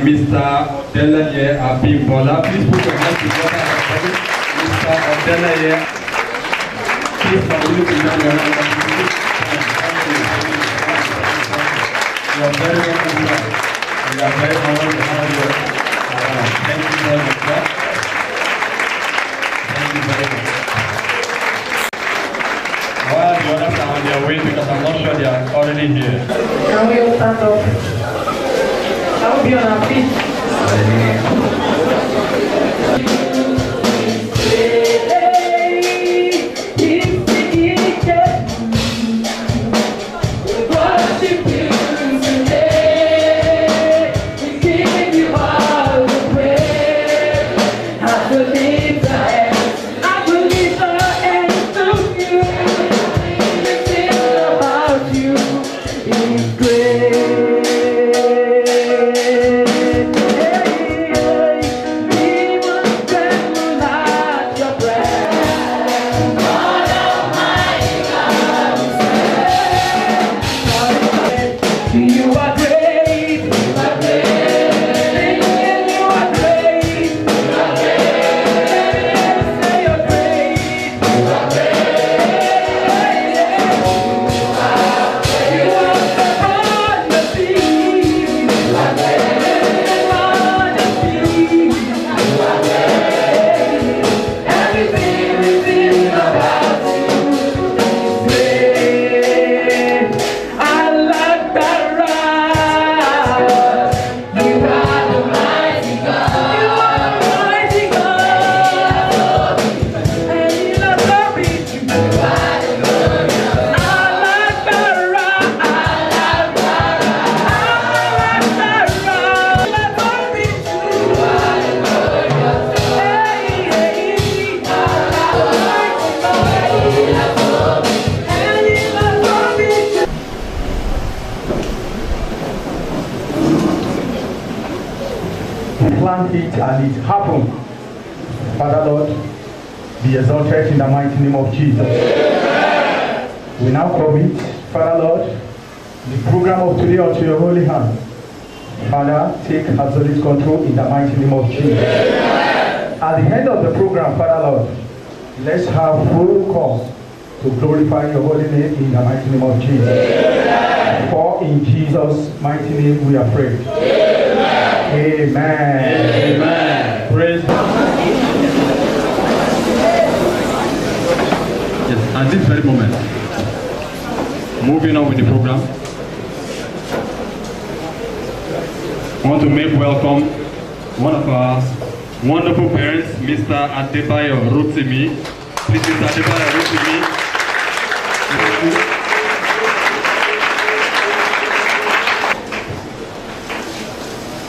Mr. Odelaye Abimbola. Please put your hands together for Mr. Odelaye. Please continue to join your hands. You are very welcome. We are very honored to have you. Thank you very much. Thank you very much. While the others are on their way, because I'm not sure they are already here. Can we all stand up? Can we be on our feet? Plant it and it happened. Father Lord, be exalted in the mighty name of Jesus. Amen. We now commit, Father Lord, the program of today unto your holy hand. Father, take absolute control in the mighty name of Jesus. Amen. At the end of the program, Father Lord, let's have full cause to glorify your holy name in the mighty name of Jesus. Amen. For in Jesus' mighty name we are prayed. Amen. Amen. Praise God. Yes, at this very moment, moving on with the program, I want to make welcome one of our wonderful parents, Mr. Adebayo Rotimi. Please, Mr. Adebayo Rotimi.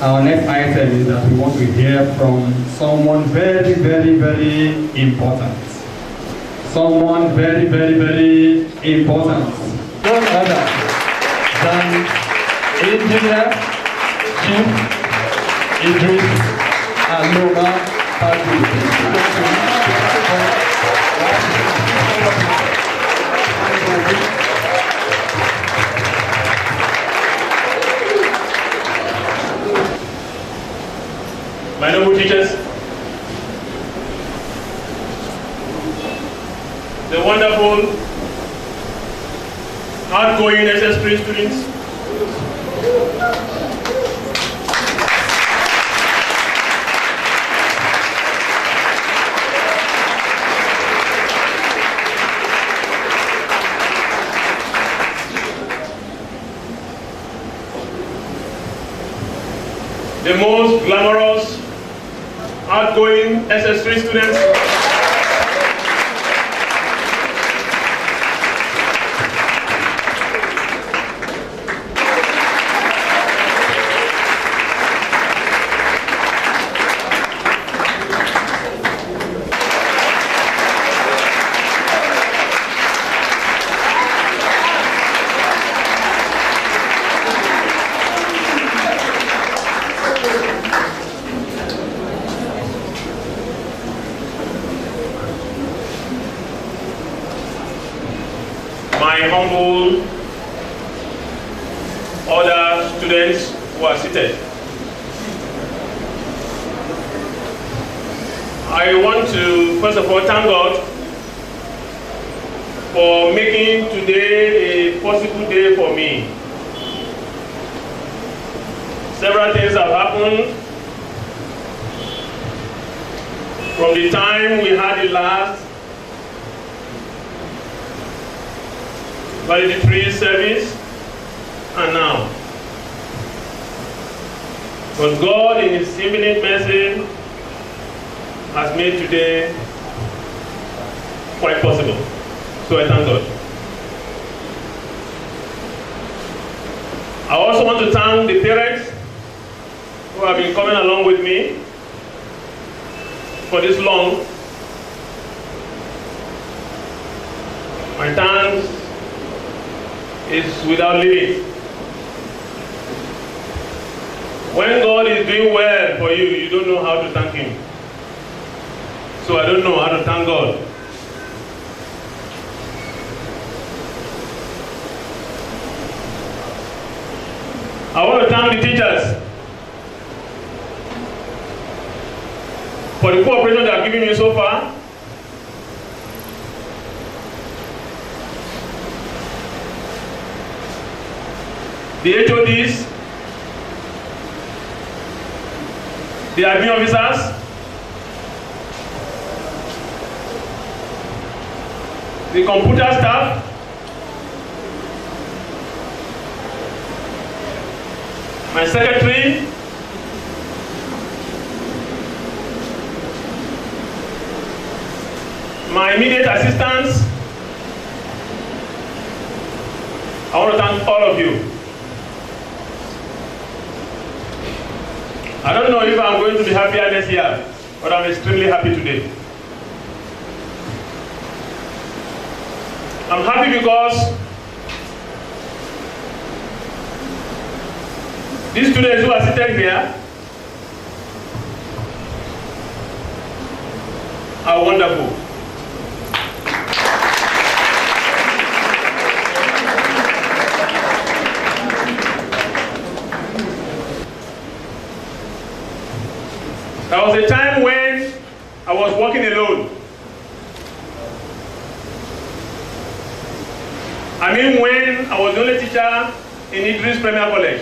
Our next item is that we want to hear from someone very, very, very important. Someone very, very, very important. None other than Engineer Chief Idris Aloma Padri. My noble teachers, the wonderful, outgoing SS3 students, the most glamorous, outgoing SS3 students, I want to first of all thank God for making today a possible day for me. Several things have happened from the time we had the last valedictory service and now. But God in His infinite mercy has made today quite possible. So I thank God. I also want to thank the parents who have been coming along with me for this long. My thanks is without limit. When God is doing well for you, you don't know how to thank Him. So I don't know how to thank God. I want to thank the teachers for the cooperation they have given me so far. The HODs, the admin officers, the computer staff, my secretary, my immediate assistants. I want to thank all of you. I don't know if I'm going to be happier next year, but I'm extremely happy today. I'm happy because these students who are seated here are wonderful. There was a time when I was working alone. I mean when I was the only teacher in Idris Premier College.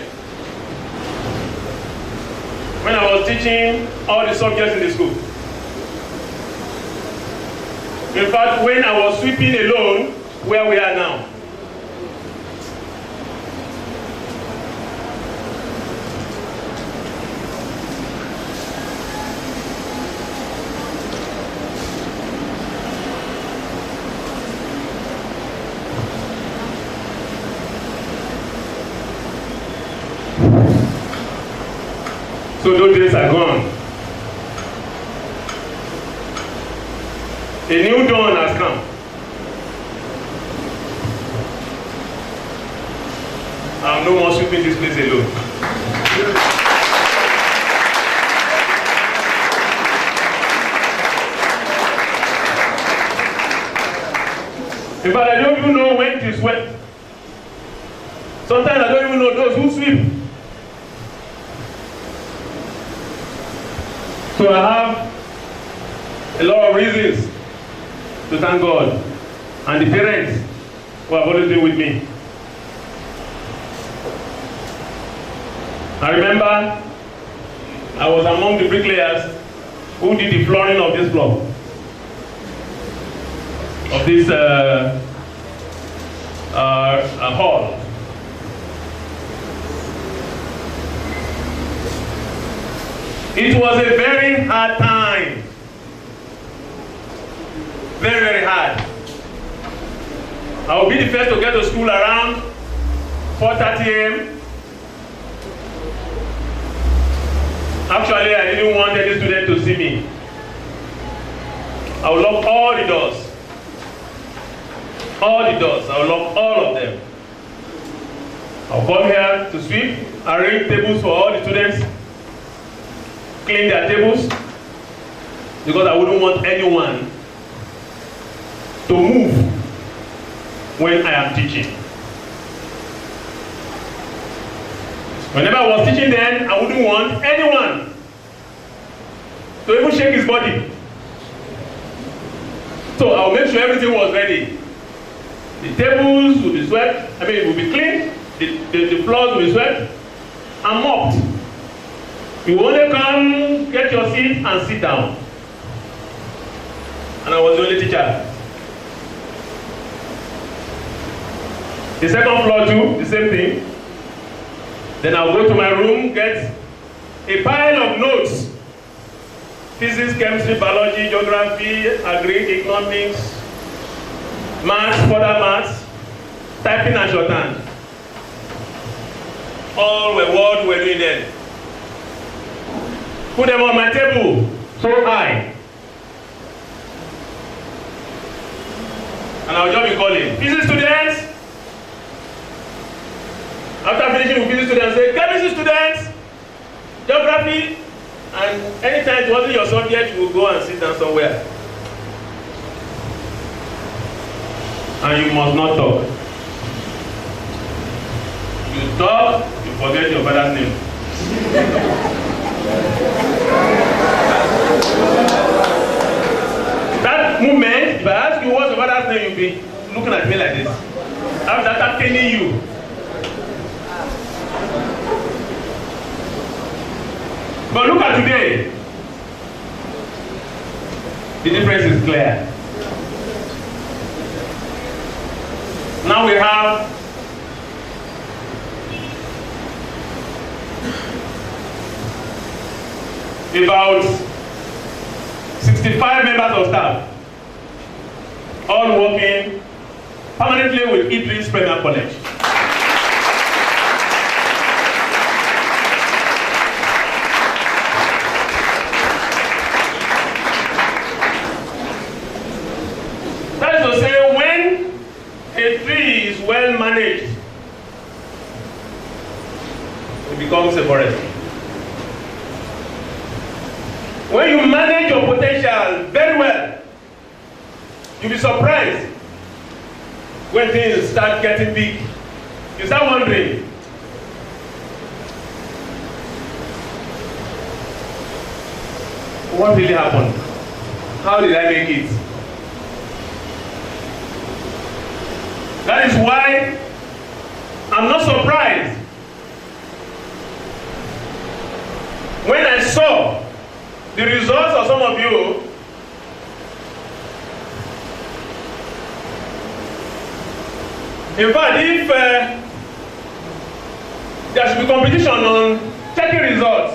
When I was teaching all the subjects in the school. In fact, when I was sweeping alone where we are now. So those days are gone. A new dawn has come. I'm no more sweeping this place alone. In fact, I don't even know when to sweat. Sometimes I don't even know those who sweep. So I have a lot of reasons to thank God and the parents who have always been with me. I remember I was among the bricklayers who did the flooring of this block, of this hall. It was a very hard time. Very, very hard. I will be the first to get to school around 4:30 a.m. Actually, I didn't want any student to see me. I will lock all the doors. All the doors. I will lock all of them. I'll come here to sweep, arrange tables for all the students, clean their tables, because I wouldn't want anyone to move when I am teaching. Whenever I was teaching then, I wouldn't want anyone to even shake his body make sure everything was ready. The tables will be swept, it will be cleaned, the floors will be swept and mopped. You only come, get your seat and sit down. And I was the only teacher. The second floor too, the same thing. Then I'll go to my room, get a pile of notes. Physics, chemistry, biology, geography, agri, economics, maths, further maths, typing and shorthand. All were what we were doing then. Put them on my table, so high. And I'll just be calling, physics students. After finishing with physics students, say, chemistry students, geography, and anytime it wasn't your subject, you will go and sit down somewhere. And you must not talk. You talk, you forget your father's name. That moment, if I ask you what's your father's name, you'll be looking at me like this. After that, I'm telling you. But look at today. The difference is clear. Now we have about 65 members of staff, all working permanently with Idris Premier College. That is to say, when a tree is well managed, it becomes a forest. When you manage your potential very well, you'll be surprised when things start getting big. You start wondering, what really happened? How did I make it? That is why I'm not surprised when I saw the results of some of you. In fact, if there should be competition on checking results,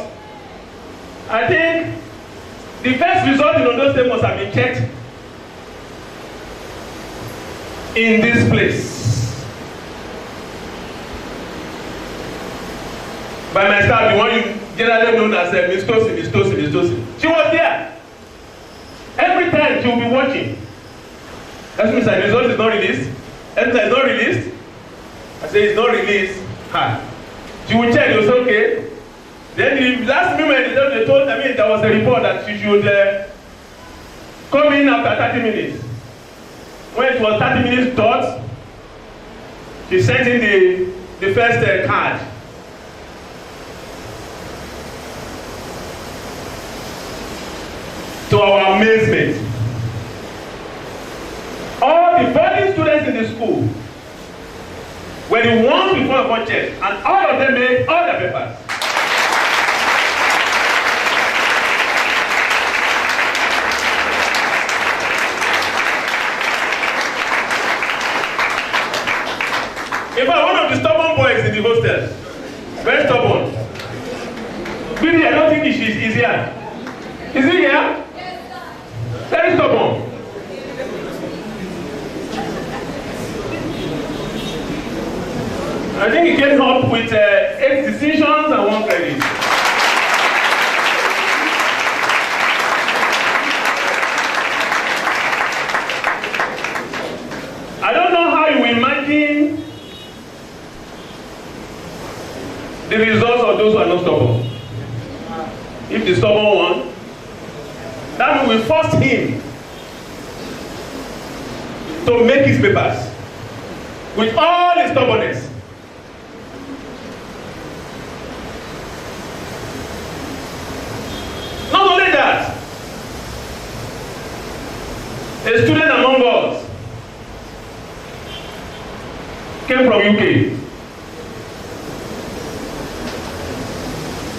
I think the first result in Ondo State must have been checked in this place by my staff, the one you generally known as Miss Tosin. She was there. Every time she will be watching. That means the result is not released. Every time it's not released, I say it's not released. She will check, it was okay. Then the last moment they told, there was a report that she should come in after 30 minutes. When it was 30 minutes dot, she sent in the first card. To our amazement, all the boarding students in the school were the ones before the budget, and all of them made all the papers. In fact, one of the stubborn boys in the hostel, very stubborn. Really, I don't think he's here. Is he here? Very stubborn. I think he came up with 8 decisions and 1 credit. I don't know how you imagine the results of those who are not stubborn. If the stubborn one, that means we forced him to make his papers with all his stubbornness. Not only that, a student among us came from UK.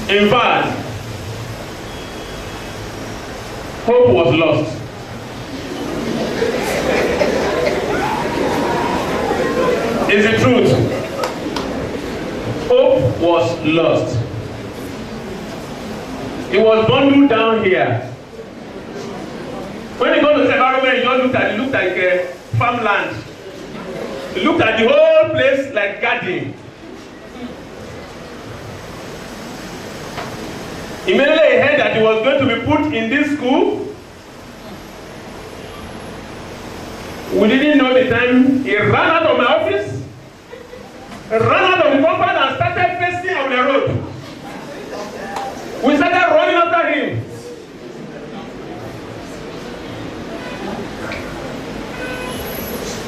In fact, hope was lost. It's the truth. Hope was lost. It was bundled down here. When you go to the environment, you just looked like a farmland. You looked at the whole place like garden. Immediately he heard that he was going to be put in this school. We didn't know the time. He ran out of my office, ran out of the compound and started facing on the road. We started running after him.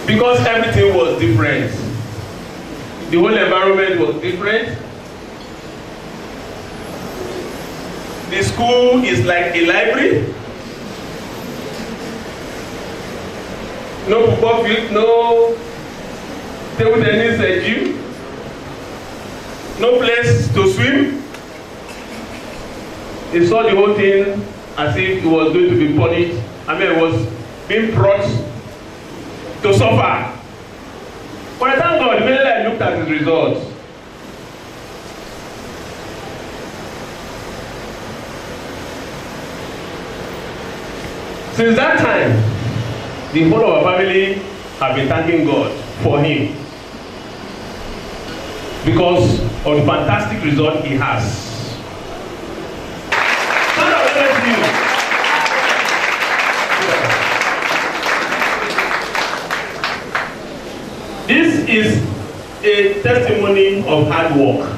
Because everything was different. The whole environment was different. The school is like a library. No football field, no table tennis gym, no place to swim. He saw the whole thing as if it was going to be punished. I mean, it was being brought to suffer. But I thank God, immediately I looked at his results. Since that time, the whole of our family have been thanking God for him because of the fantastic result he has. This is a testimony of hard work.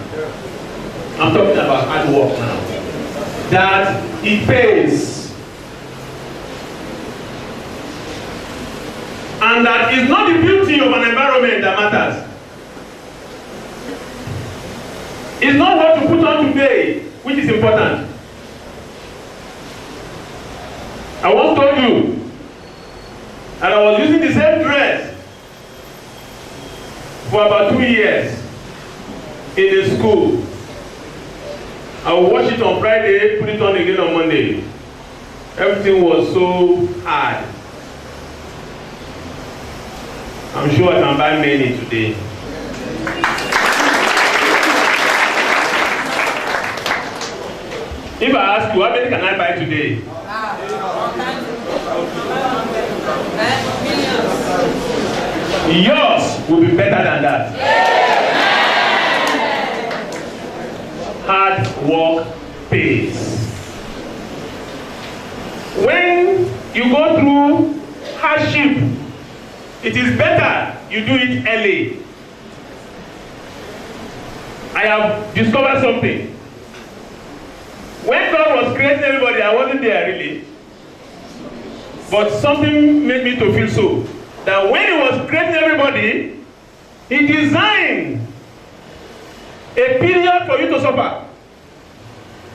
I'm talking about hard work now. That it pays. And that is not the beauty of an environment that matters. It's not what you put on today which is important. I once told you that I was using the same dress for about 2 years in the school. I would wash it on Friday, put it on again on Monday. Everything was so hard. I'm sure I can buy many today. If I ask you, how many can I buy today? Yours will be better than that. Hard work pays. When you go through hardship, it is better you do it early. I have discovered something. When God was creating everybody, I wasn't there really. But something made me to feel so. That when he was creating everybody, he designed a period for you to suffer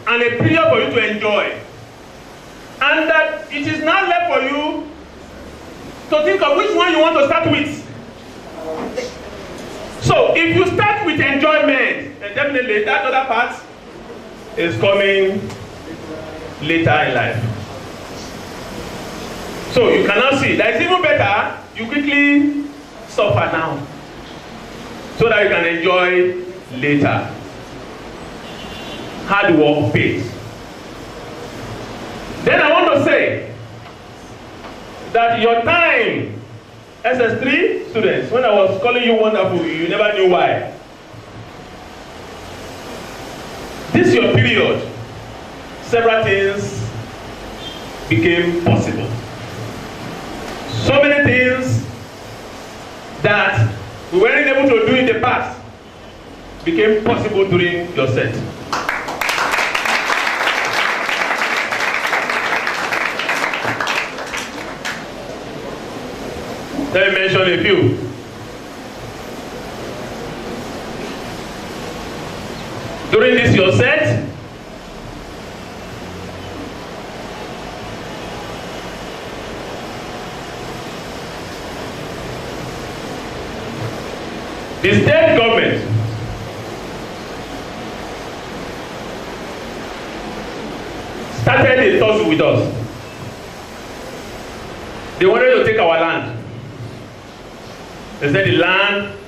and a period for you to enjoy. And that it is now left for you to think of which one you want to start with. So if you start with enjoyment, then definitely that other part is coming later in life. So you can now see that it's even better you quickly suffer now so that you can enjoy later. Hard work pays. Then I want to say that your time, SS3 students, when I was calling you wonderful, you never knew why. This is your period. Several things became possible. So many things that we weren't able to do in the past became possible during your set. Let me mention a few. During this your set, The state government started a tussle with us. They wanted to take our land. They said the land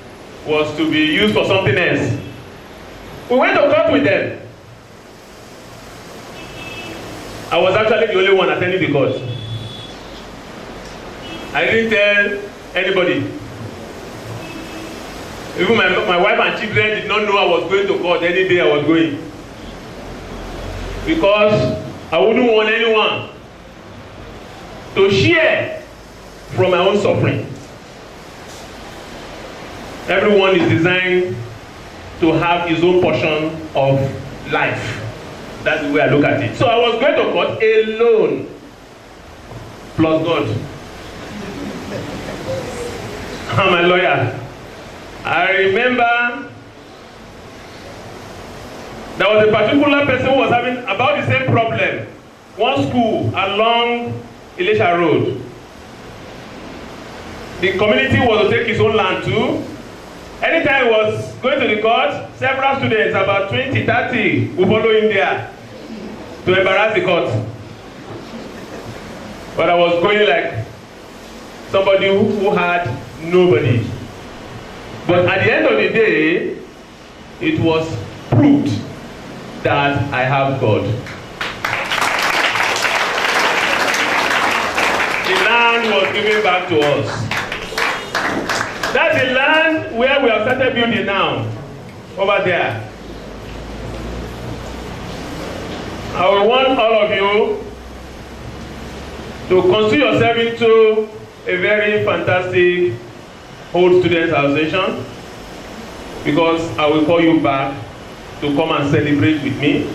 was to be used for something else. We went to court with them. I was actually the only one attending the court. I didn't tell anybody. Even my wife and children did not know I was going to court any day I was going. Because I wouldn't want anyone to share from my own suffering. Everyone is designed to have his own portion of life. That's the way I look at it. So I was going to court alone, plus God. I'm a lawyer. I remember there was a particular person who was having about the same problem. One school along Elisha Road. The community was to take his own land too. Anytime he was going to the court, several students, about 20, 30, would follow him there to embarrass the court. But I was going like somebody who had nobody. But at the end of the day, it was proved that I have God. The land was given back to us. That's the land where we have started building now, over there. I will want all of you to consider yourself into a very fantastic old students association, because I will call you back to come and celebrate with me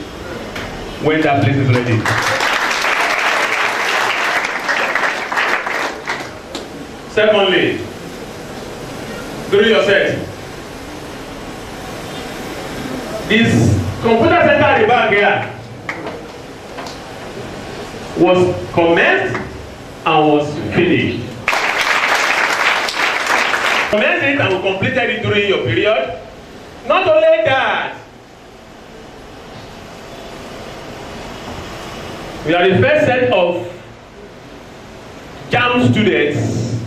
when that place is ready. Secondly, during your set, this computer center at the back here was commenced and was finished. Commenced it and we completed it during your period. Not only that, we are the first set of JAM students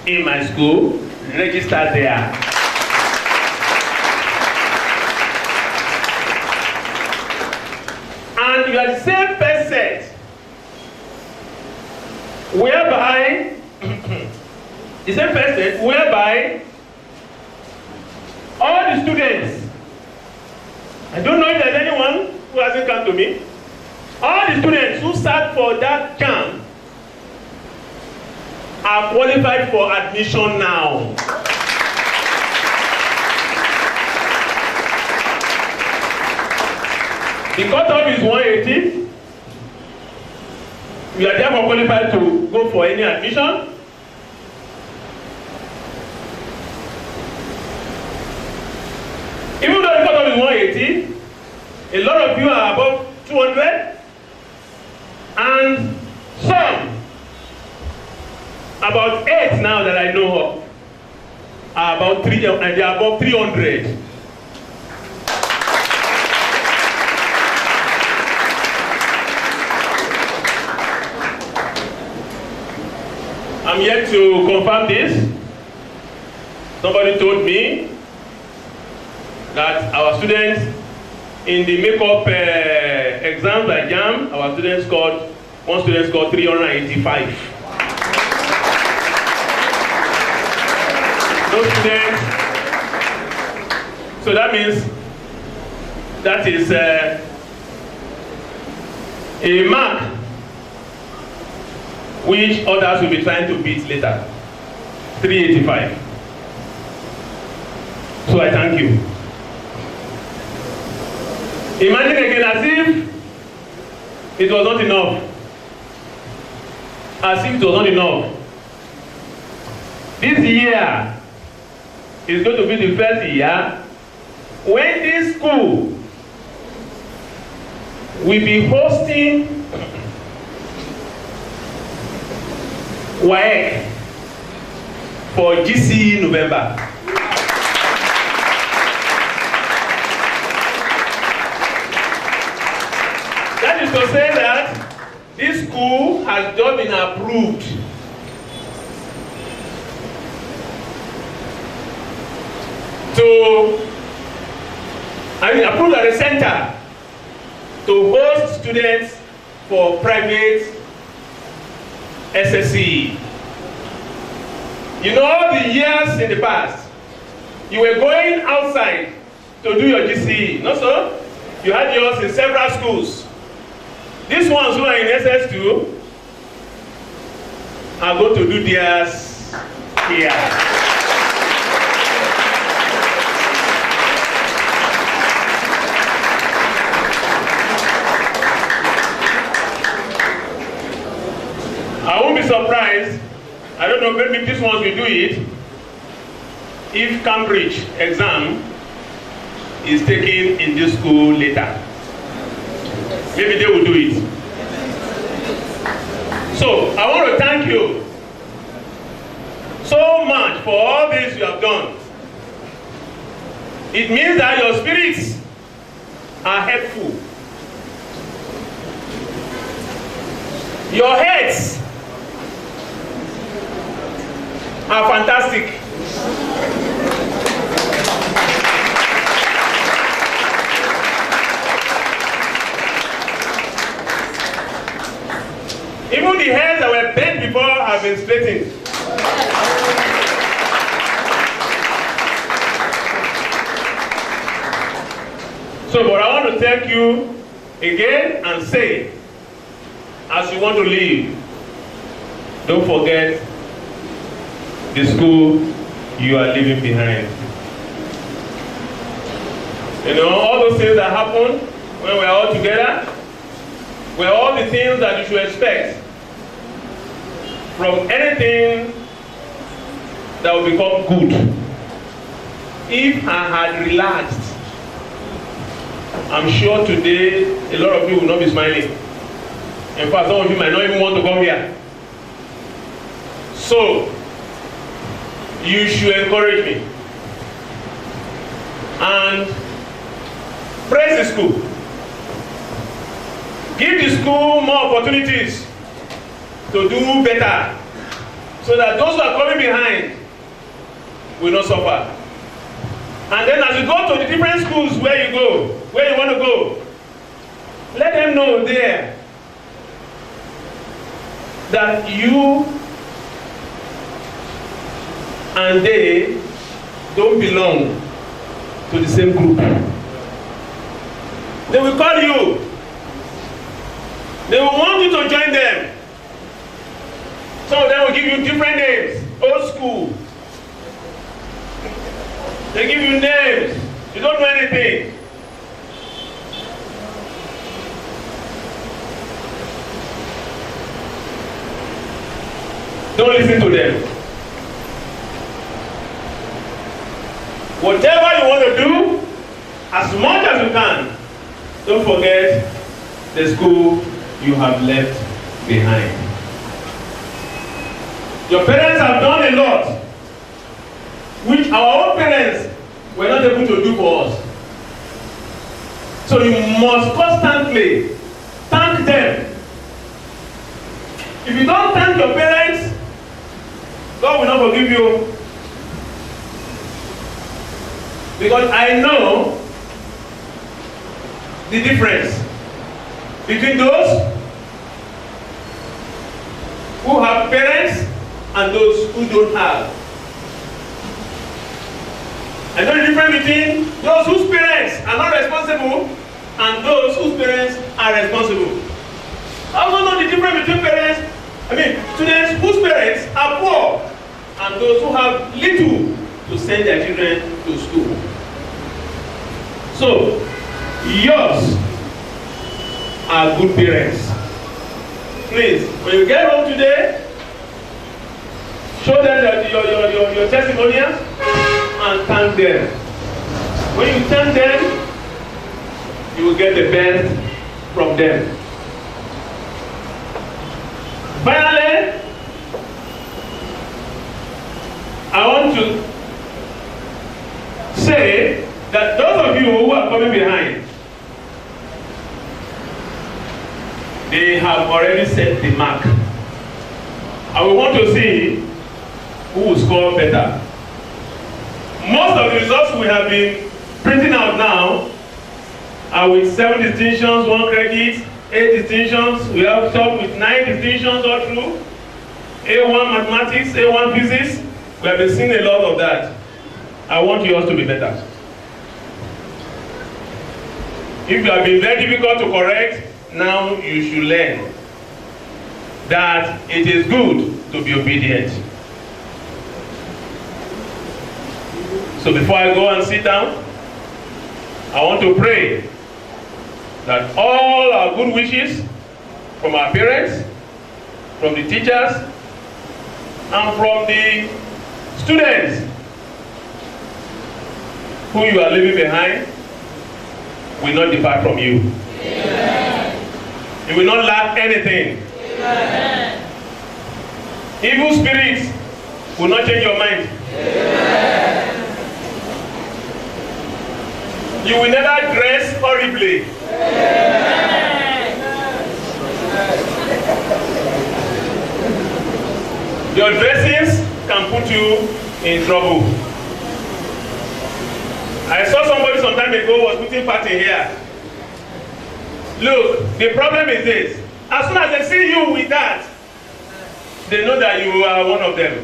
in my school registered there. And you are the same first set whereby the same person whereby all the students, I don't know if there's anyone who hasn't come to me, all the students who sat for that camp are qualified for admission now. The cutoff is 180. We are therefore qualified to go for any admission. Even though the cutoff is 180, a lot of you are above 200, and some, about 8 now that I know of, are about 3, and they are above 300. I'm yet to confirm this. Somebody told me that our students in the makeup exams by JAM, our students scored, one student scored 385. Those students, so that means that is a mark which others will be trying to beat later. 385. So I thank you. Imagine again as if it was not enough. As if it was not enough. This year is going to be the first year when this school will be hosting WAEC for GCE November. to say that this school has just been approved approved as a center to host students for private SSC. You know, the years in the past, you were going outside to do your GCE, not so? You had yours in several schools. These ones who are in SS2 are going to do theirs here. I won't be surprised, I don't know, maybe this ones will do it, if Cambridge exam is taken in this school later. Maybe they will do it. So, I want to thank you so much for all this you have done. It means that your spirits are helpful. Your heads are fantastic. Even the heads that were bent before have been straightened. So, but I want to thank you again and say, as you want to leave, don't forget the school you are leaving behind. You know, all those things that happen when we're all together were all the things that you should expect from anything that will become good. If I had relaxed, I'm sure today a lot of you will not be smiling. In fact, some of you might not even want to come here. So, you should encourage me and praise the school. Give the school more opportunities to do better so that those who are coming behind will not suffer. And then as you go to the different schools where you go, where you want to go, let them know there that you and they don't belong to the same group. They will call you. They will want you to join them. Some of them will give you different names. Old school. They give you names. You don't know anything. Don't listen to them. Whatever you want to do, as much as you can, don't forget the school you have left behind. Your parents have done a lot, which our own parents were not able to do for us. So you must constantly thank them. If you don't thank your parents, God will not forgive you. Because I know the difference between those who have parents and those who don't have. I know the difference between those whose parents are not responsible and those whose parents are responsible. I also know the difference between students whose parents are poor and those who have little to send their children to school. So, yours are good parents. Please, when you get home today, show them your testimonials and thank them. When you thank them, you will get the best from them. Finally, I want to say that those of you who are coming behind, already set the mark. And we want to see who will score better. Most of the results we have been printing out now are with 7 distinctions, 1 credit, 8 distinctions. We have some with 9 distinctions all through. A1 mathematics, A1 physics. We have been seeing a lot of that. I want yours to be better. If you have been very difficult to correct, now you should learn that it is good to be obedient. So before I go and sit down, I want to pray that all our good wishes from our parents, from the teachers, and from the students who you are leaving behind will not depart from you. Amen. You will not lack anything. Amen. Evil spirits will not change your mind. Amen. You will never dress horribly. Amen. Your dressings can put you in trouble. I saw somebody some time ago was putting party here. Look, the problem is this. As soon as they see you with that, they know that you are one of them.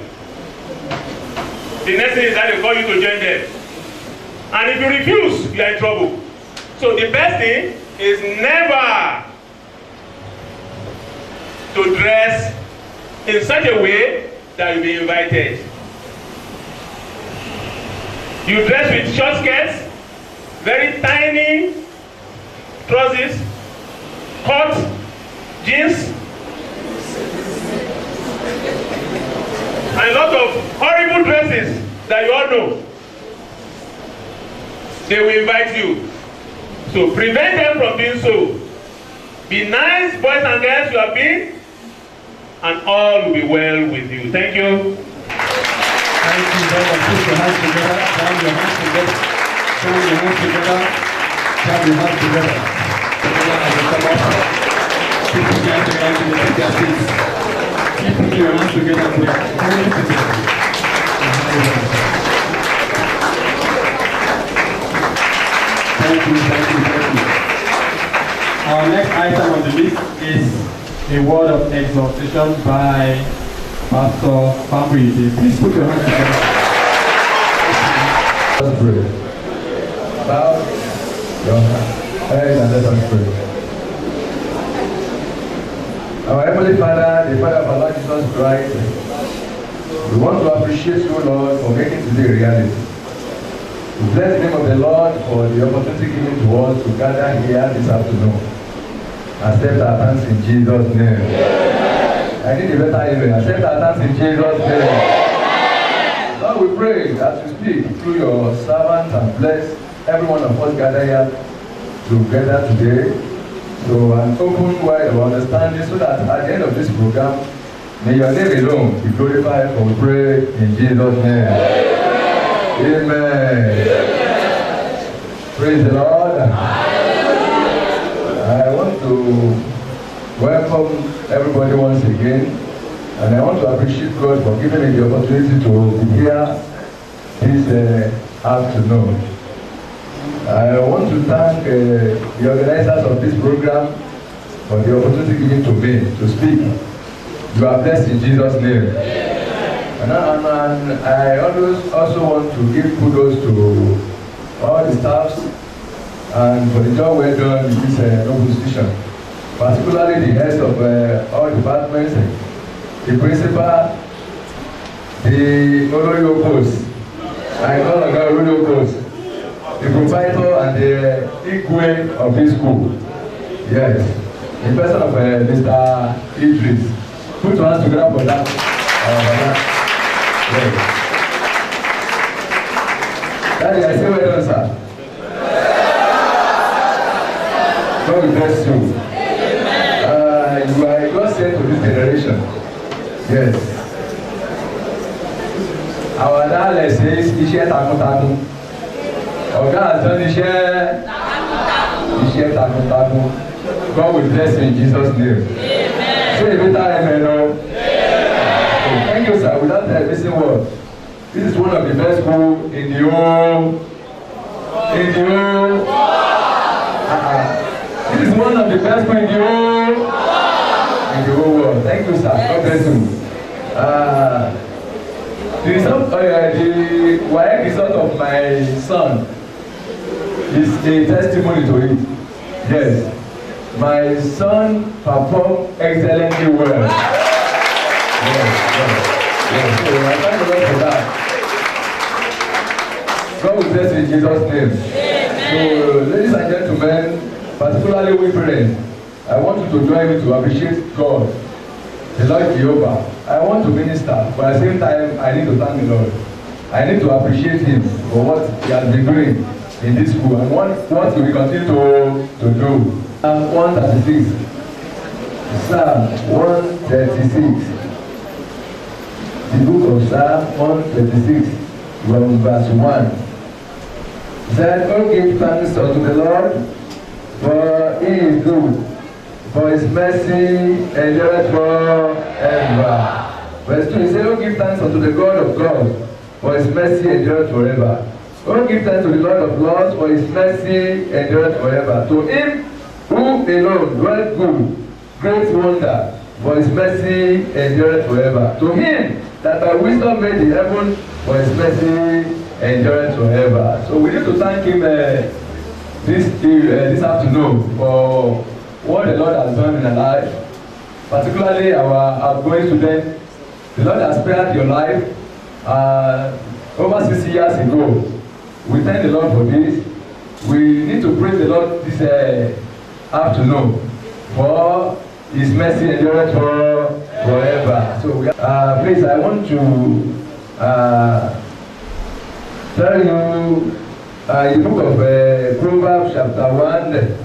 The next thing is that they call you to join them. And if you refuse, you are in trouble. So the best thing is never to dress in such a way that you'll be invited. You dress with short skirts, very tiny trousers, cut jeans, and a lot of horrible dresses that you all know. They will invite you. So prevent them from doing so. Be nice, boys and girls, you have been, and all will be well with you. Thank you. Thank you very much. Put your hands together. Clap your hands together. Clap your hands together. Clap your hands together. Keep putting your hands together to take their seats. Keep putting your hands together to their Thank you. Our next item on the list is a word of exhortation by Pastor Fabri. Please put your hands together. Let's pray. Bow your head and let us pray. Our Heavenly Father, the Father of our Lord Jesus Christ, we want to appreciate you, Lord, for making today a reality. We bless the name of the Lord for the opportunity given to us to gather here this afternoon. Accept our thanks in Jesus' name. I need a better amen. Accept our thanks in Jesus' name. Lord, we pray that you speak through your servants and bless every one of us gathered here together today. So an open wide of understanding so that at the end of this program, may your name alone be glorified, for we pray in Jesus' name. Amen. Praise the Lord. I want to welcome everybody once again, and I want to appreciate God for giving me the opportunity to be here this afternoon. I want to thank the organizers of this program for the opportunity given to me to speak. You are blessed in Jesus' name. And I also want to give kudos to all the staffs and for the job well done in this noble institution, particularly the heads of all departments, the principal, the Oloriokos, I no longer Oloriokos, the proprietor and the Igwe of this school. Yes, in person of Mr. Idris. Put your hands together for that. Yes. Daddy, I say well done, sir. God will bless you. You are a God sent to this generation. Yes. Our dad says, iṣẹ́ takuntakun. Ọ̀gá àtọ́ iṣẹ́ takuntakun. God will bless you in Jesus' name. Amen. say a better amen, no? Thank you, sir. Without missing word. This is one of the best schools in the whole. This is one of the best schools in the whole world. Thank you, sir. God bless you. The result of my son is a testimony to it. Yes. My son performed excellently well. Yes. So I thank the Lord for that. God will bless you in Jesus' name. Amen. So, ladies and gentlemen, particularly we parents, I want you to join me to appreciate God, the Lord Jehovah. I want to minister, but at the same time, I need to thank the Lord. I need to appreciate Him for what He has been doing in this school and what He will continue to do. Psalm 136. Psalm 136. The book of Psalm 136, from verse 1. It said, "Oh, give thanks unto the Lord, for He is good, for His mercy endureth forever." Verse 2, it said, "Oh, give thanks unto the God of gods, for His mercy endureth forever. Oh, give thanks to the Lord of lords, for His mercy endureth forever. To Him who alone dwelleth good, great wonder, for His mercy endureth forever. To Him that by wisdom made the heaven, for His mercy endureth forever." So we need to thank Him this afternoon for what the Lord has done in our life, particularly our outgoing students. The Lord has spared your life over 6 years ago. We thank the Lord for this. We need to praise the Lord this afternoon for His mercy endureth forever. So please, I want to tell you the book of Proverbs chapter 1.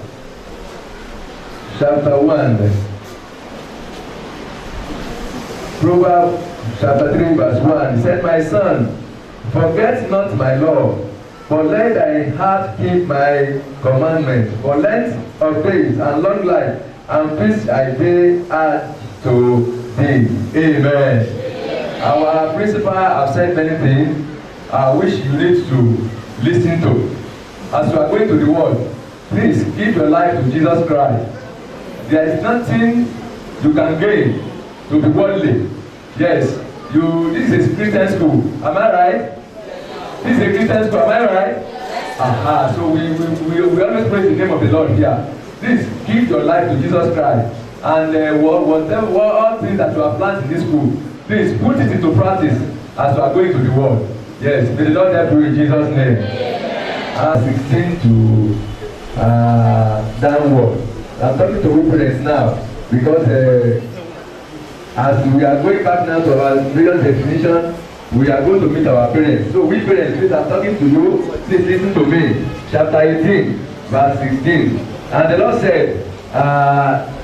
Proverbs chapter 3 verse 1. He said, "My son, forget not my law, but let thy heart keep my commandments. For length of days and long life and peace I may add to thee." Amen. Our principal have said many things which you need to listen to. As you are going to the world, please give your life to Jesus Christ. There is nothing you can gain to be worldly. Yes, this is a Christian school. Am I right? This is a Christian school. Am I right? Aha. So we always praise the name of the Lord here. Please give your life to Jesus Christ. And whatever all things that you have planned in this school, please put it into practice as you are going to the world. Yes, may the Lord help you in Jesus' name. 16 to downward. I'm talking to we parents now because as we are going back now to our previous definition, we are going to meet our parents. So we parents, please, I'm talking to you. Please listen to me. Chapter 18, verse 16. And the Lord said,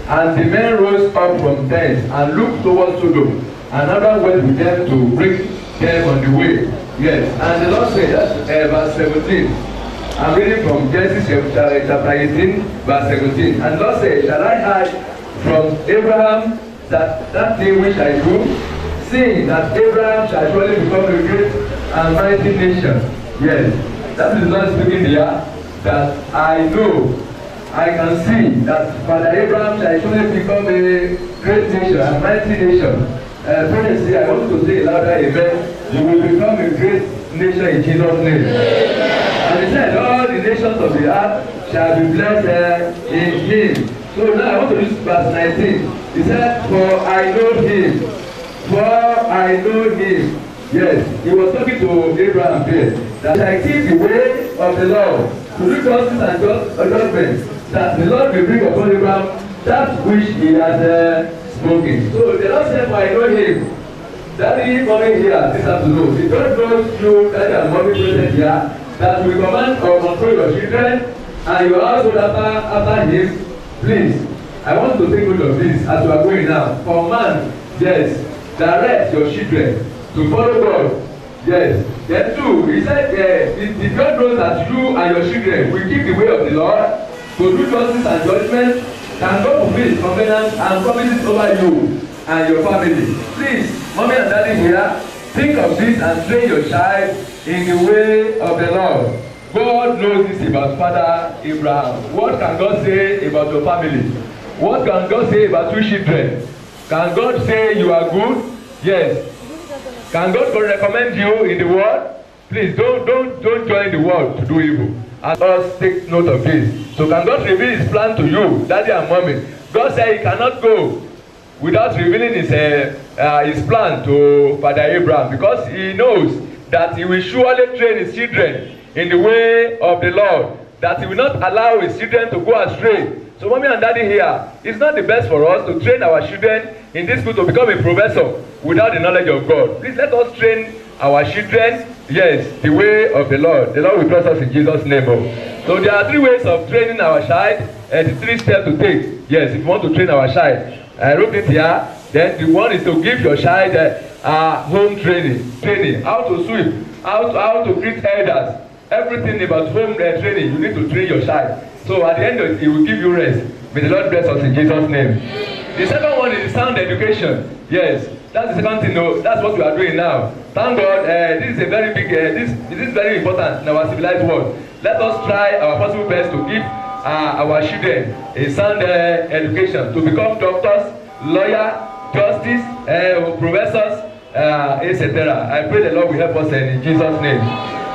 and the men rose up from thence and looked towards Sodom, and another went with them to bring them on the way. Yes, and the Lord said, verse 17. I'm reading from Genesis chapter 18, verse 17. And the Lord said, shall I hide from Abraham that thing which I do, seeing that Abraham shall surely become a great and mighty nation? Yes, that is not speaking here, that I know, I can see that Father Abraham shall surely become a great nation, a mighty nation. Parents, I want to say louder, amen. You will become a great nation in Jesus' name. And he said, all the nations of the earth shall be blessed in him. So now I want to use verse 19. He said, for I know him. For I know him. Yes, he was talking to Abraham here. That I keep the way of the Lord, to do justice and judgment, that the Lord will bring upon Abraham that which he has spoken. So the Lord said, for I know him. Daddy coming here this afternoon, he don't know you, daddy and mommy present here, that we command or control your children and your household after him. Please, I want to take note of this as we are going now. Command, yes, direct your children to follow God. Yes. Then two, he said, the God knows that you and your children will keep the way of the Lord, to do justice and judgment, Can God fulfill His covenant and promises over you and your family? Please, mommy and daddy here, think of this and train your child in the way of the Lord. God knows this about Father Abraham. What can God say about your family? What can God say about your children? Can God say you are good? Yes. Can God recommend you in the world? Please don't join the world to do evil. And us take note of this. So can God reveal His plan to you, daddy and mommy? God said He cannot go without revealing His plan to Father Abraham, because He knows that He will surely train His children in the way of the Lord, that He will not allow His children to go astray. So mommy and daddy here, it's not the best for us to train our children in this school to become a professor without the knowledge of God. Please let us train our children, yes, the way of the Lord. The Lord will trust us in Jesus' name. So there are 3 ways of training our child, and the 3 steps to take. Yes, if you want to train our child. I wrote it here. Then the one is to give your child home training, how to sweep, how to greet elders, everything about home training. You need to train your child. So at the end of it, He will give you rest. May the Lord bless us in Jesus' name. The second one is sound education. Yes, that's the second thing. No, that's what we are doing now. Thank God, this is a very big, this is very important in our civilized world. Let us try our possible best to give our children a sound education, to become doctors, lawyers, justice, professors, etc. I pray the Lord will help us in Jesus' name.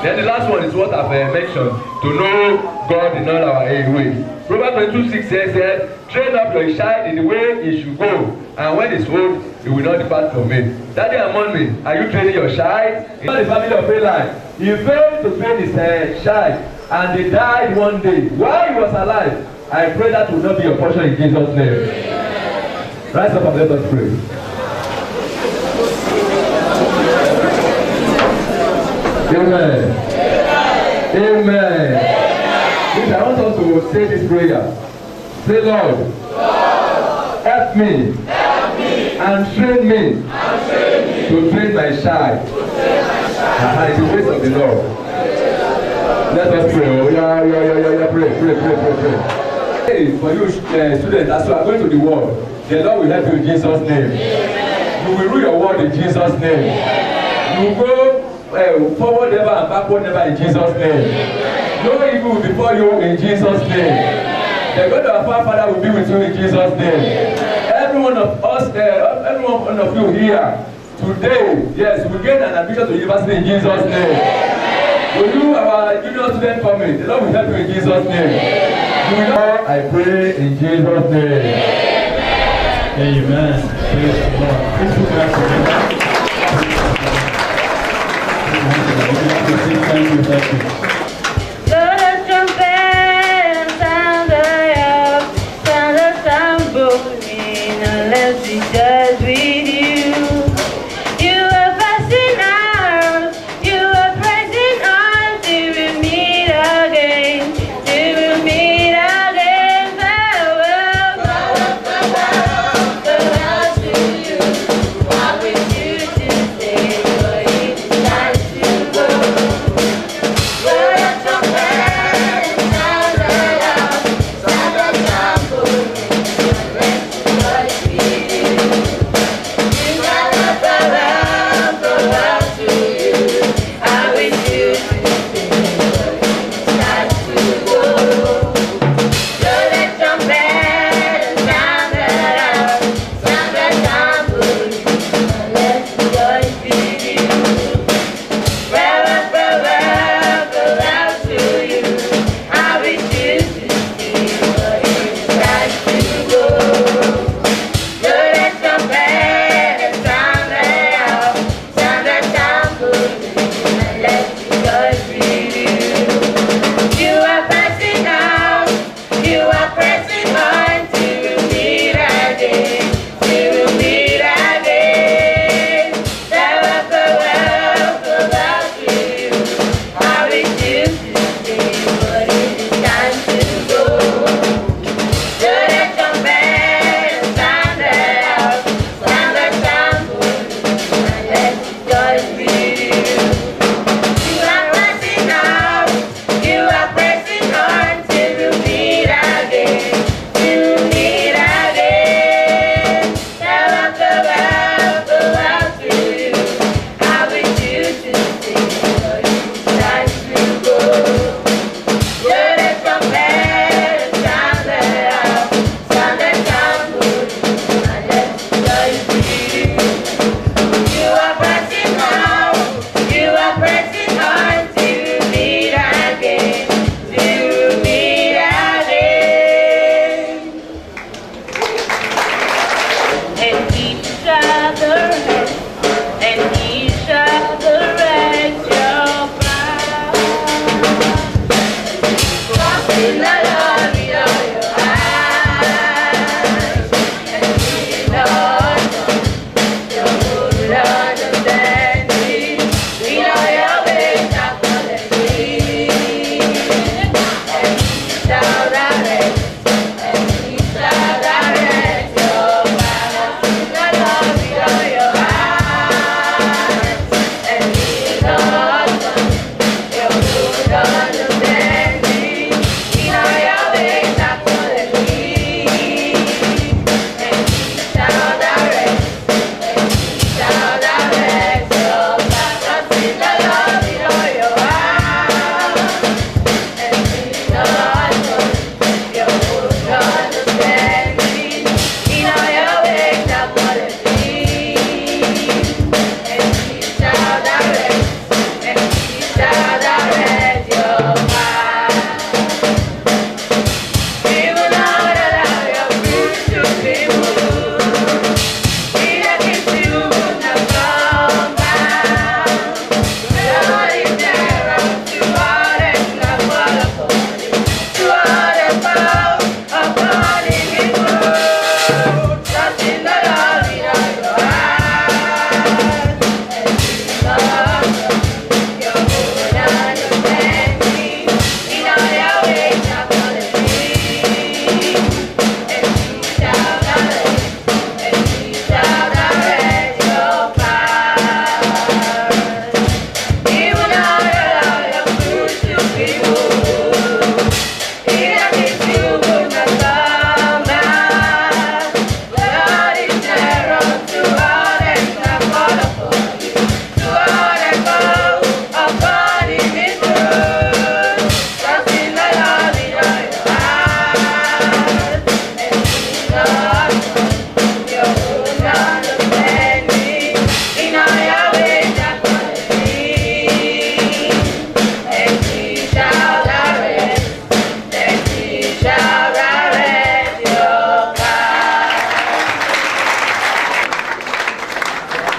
Then the last one is what I've mentioned, to know God in all our ways. Proverbs 22:6 says, train up your child in the way he should go, and when he's old, he will not depart from it. Daddy and mommy, are you training your child? In the family of Eli, he failed to train his child, and they died one day while he was alive. I pray that will not be your portion in Jesus' name. Rise up and let us pray. Amen. Amen. Please, I want us to say this prayer. Say, Lord, help me and train me to train my child in the ways of the Lord. Let us pray. Oh, yeah. Pray. Hey, for you students, as you are going to the world, the Lord will help you in Jesus' name. You will rule your world in Jesus' name. You will go forward never and backward never in Jesus' name. No evil before you in Jesus' name. The God of our Father will be with you in Jesus' name. Every one of us, every one of you here today, yes, we get an admission to university in Jesus' name. Will you, our junior student family, the Lord will help you in Jesus' name. You will know, I pray in Jesus' name. Amen. Praise the Lord. Please put your hands together. Thank you. Blow the trumpet, sound the harp, sound the tambourine, and let's rejoice with you. You are passing out, you are praising on, till we meet again, till we meet again. Farewell, farewell to you. I wish you to stay, but it's time to go.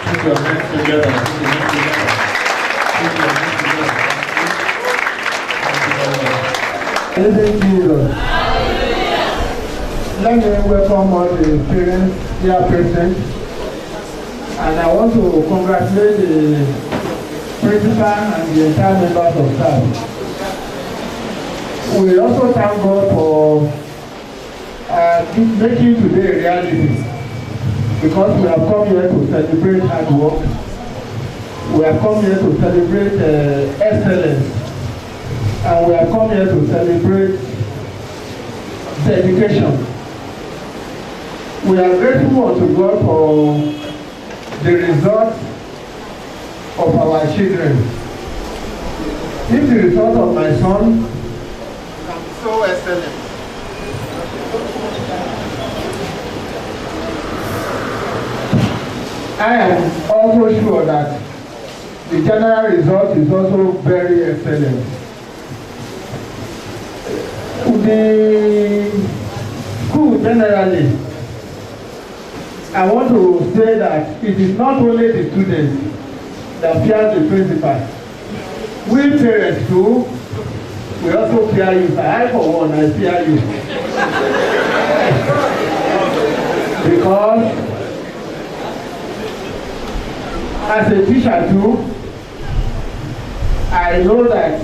Put your hands together. Put your hands together. Put your hands together. Thank you, Jesus. Let me welcome all the parents here present. And I want to congratulate the principal and the entire members of staff. We also thank God for making today a reality, because we have come here to celebrate hard work. We have come here to celebrate excellence, and we have come here to celebrate dedication. We are grateful unto God for the result of our children. If the result of my son can be so excellent, I am also sure that the general result is also very excellent. The school generally, I want to say that it is not only the students that fear the principal. We parents too, we also fear you. I for one, I fear you. Because as a teacher too, I know that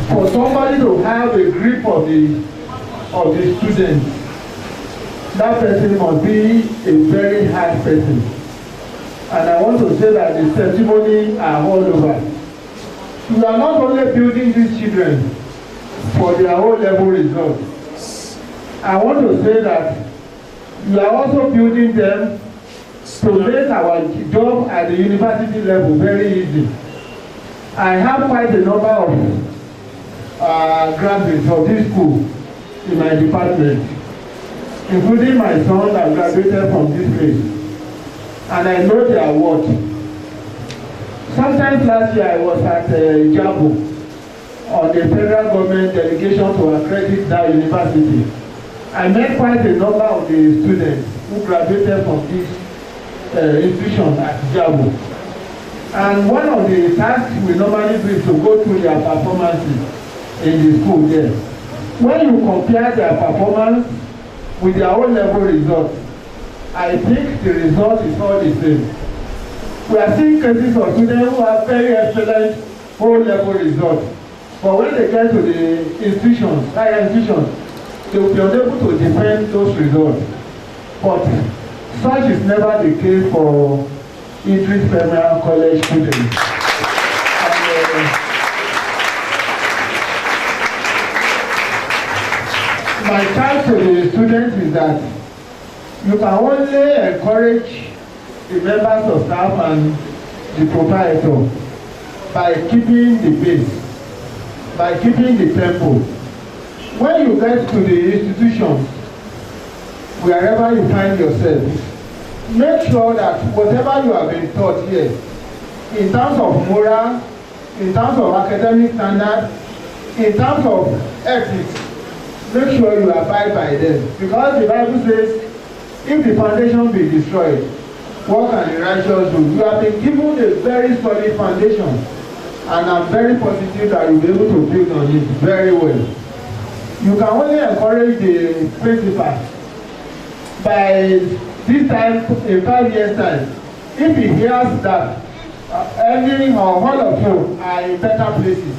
for somebody to have a grip of the students, that person must be a very hard person. And I want to say that the testimony are all over. We are not only building these children for their O-level results. I want to say that we are also building them to make our job at the university level very easy. I have quite a number of graduates of this school in my department, including my son that graduated from this place. And I know their worth. Sometimes last year I was at Jabo on the federal government delegation to accredit that university. I met quite a number of the students who graduated from this institution at Jabo. And one of the tasks we normally do is to go through their performances in the school there. When you compare their performance with their own level results, I think the result is all the same. We are seeing cases of students who have very excellent whole level results, but when they get to the institutions, higher institutions, they will be unable to defend those results. But such is never the case for Idris Primary College students. And, my charge to the students is that you can only encourage the members of staff and the proprietor by keeping the pace, by keeping the tempo. When you get to the institutions, wherever you find yourself, make sure that whatever you have been taught here, in terms of moral, in terms of academic standards, in terms of ethics, make sure you abide by them. Because the Bible says, if the foundation be destroyed, what can the righteous do? You have been given a very solid foundation, and I'm very positive that you'll be able to build on it very well. You can only encourage the principal by this time, in 5 years' time, if he hears that any or all of you are in better places.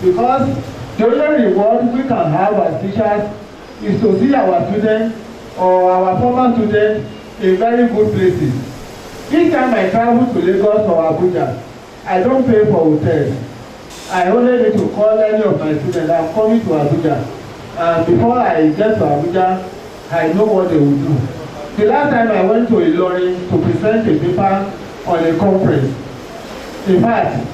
Because the only reward we can have as teachers is to see our students or our former students in very good places. Each time I travel to Lagos or Abuja, I don't pay for hotels. I only need to call any of my students. I'm coming to Abuja. And before I get to Abuja, I know what they will do. The last time I went to Ilorin to present a paper on a conference, in fact,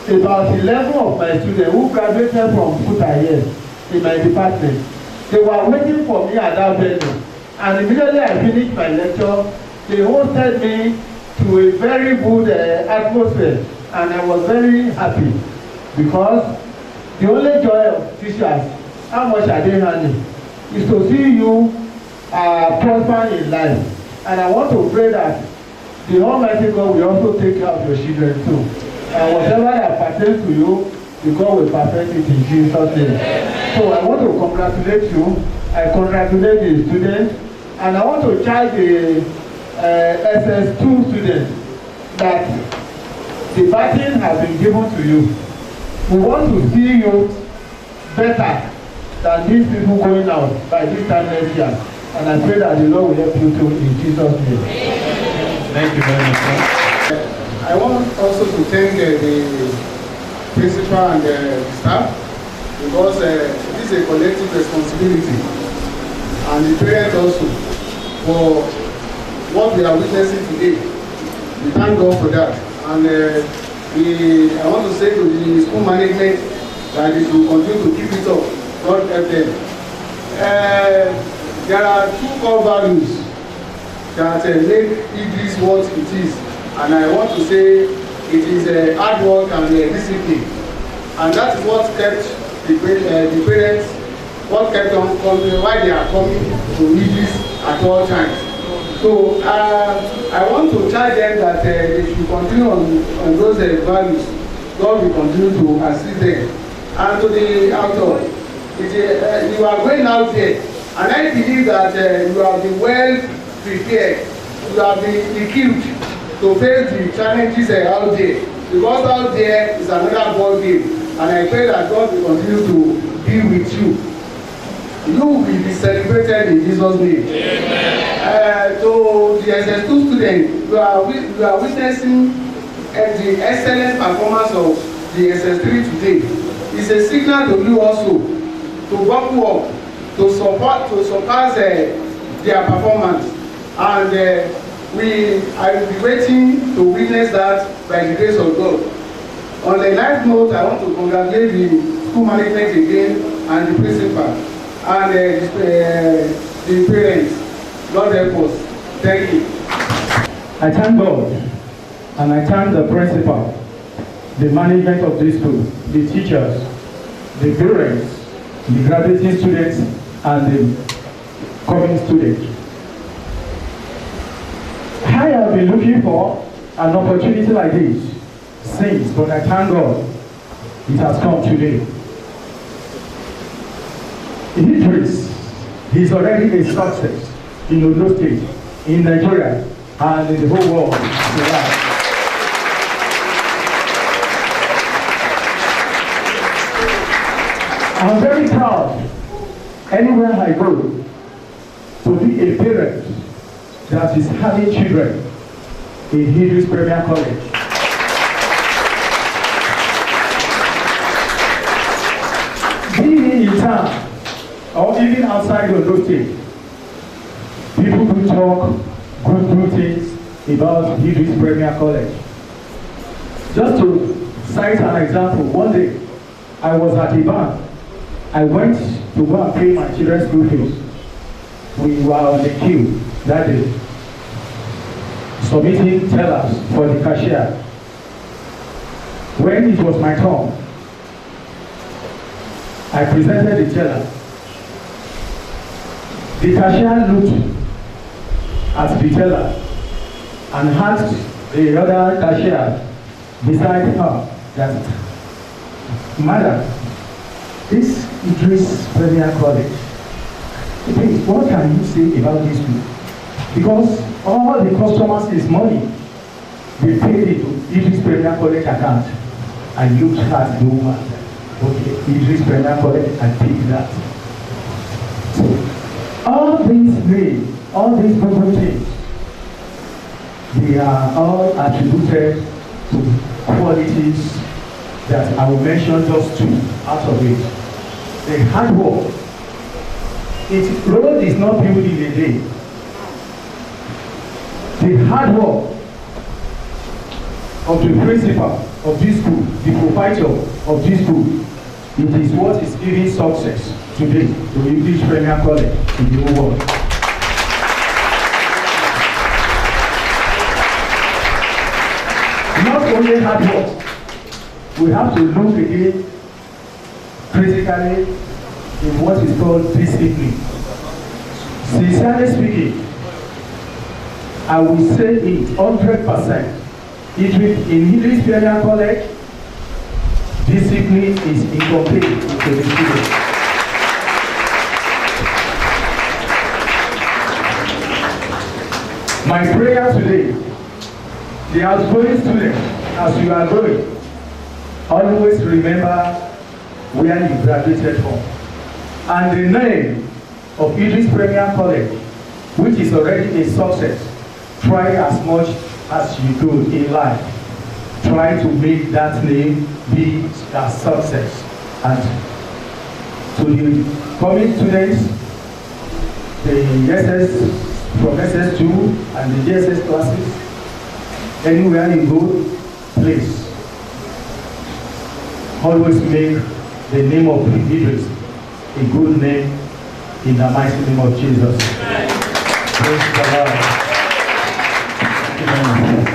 about 11 of my students who graduated from Futa here in my department, they were waiting for me at that venue. And immediately I finished my lecture, they hosted me to a very good atmosphere, and I was very happy because the only joy of teachers, how much are they earning, is to see you prosper in life. And I want to pray that the Almighty God will also take care of your children too. And whatever that pertains to you, the God will perfect it in Jesus' name. So I want to congratulate you. I congratulate the students, and I want to charge the SS2 students that the baton has been given to you. We want to see you better than these people going out by this time next year. And I pray that the Lord will help you too in Jesus' name. Thank you very much, sir. I want also to thank the principal and the staff, because this is a collective responsibility, and the parents also, for what we are witnessing today. We thank God for that. And I want to say to the school management that they should continue to keep it up, God help them. There are two core values that make Idris what it is, and I want to say it is hard work and discipline, and that is what kept the parents, what kept them coming, why they are coming to Idris at all times. So I want to tell them that they should continue on those values. God will continue to assist them. And to the outdoors, you are going out there, and I believe that you have been well prepared, you have been equipped to face the challenges out there, because out there is another ball game, and I pray that God will continue to be with you. You will be celebrated in Jesus' name. Amen. To the SS2 students, you are witnessing the excellent performance of the SS3 today. It's a signal to you also to work up, to surpass their performance, and I will be waiting to witness that by the grace of God. On a light note, I want to congratulate the school management again and the principal and the parents. Lord help us. Thank you. I thank God, and I thank the principal, the management of this school, the teachers, the parents, the graduating students, and the coming students. I have been looking for an opportunity like this since, but I thank God it has come today. Idris is already a success in Ondo State, in Nigeria, and in the whole world. I'm very proud, anywhere I go, to be a parent that is having children in Idris Premier College. Being in town, or even outside of those State, people do talk good things about Idris Premier College. Just to cite an example, one day I was at a bank. I went to go and pay my children's school fees. We were on the queue that day, submitting tellers for the cashier. When it was my turn, I presented the teller. The cashier looked at the teller and asked the other cashier beside her that, "Madam, this Idris Premier College, please, what can you say about this school? Because all the customers is money. We paid it to Idris Premier College account." I looked at the woman. Okay, Idris Premier College, I picked that. So, all these good things, they are all attributed to qualities that I will mention just two out of it. The hard work. Road is not built in a day. The hard work of the principal of this school, the proprietor of this school, it is what is giving success today to Idris Premier College in the whole world. Not only hard work, we have to look again critically in what is called discipline. Sincerely speaking, I will say it 100%. In Idris Premier College, discipline is incomplete to the students. My prayer today, the outgoing students, as you are going, always remember where you graduated from. And the name of Idris Premier College, which is already a success, try as much as you could in life. Try to make that name be a success. And to the coming students, the SS from SS2 and the JSS classes, anywhere you go, please always make the name of Idris a good name in the mighty name of Jesus. Praise the Lord. Amen.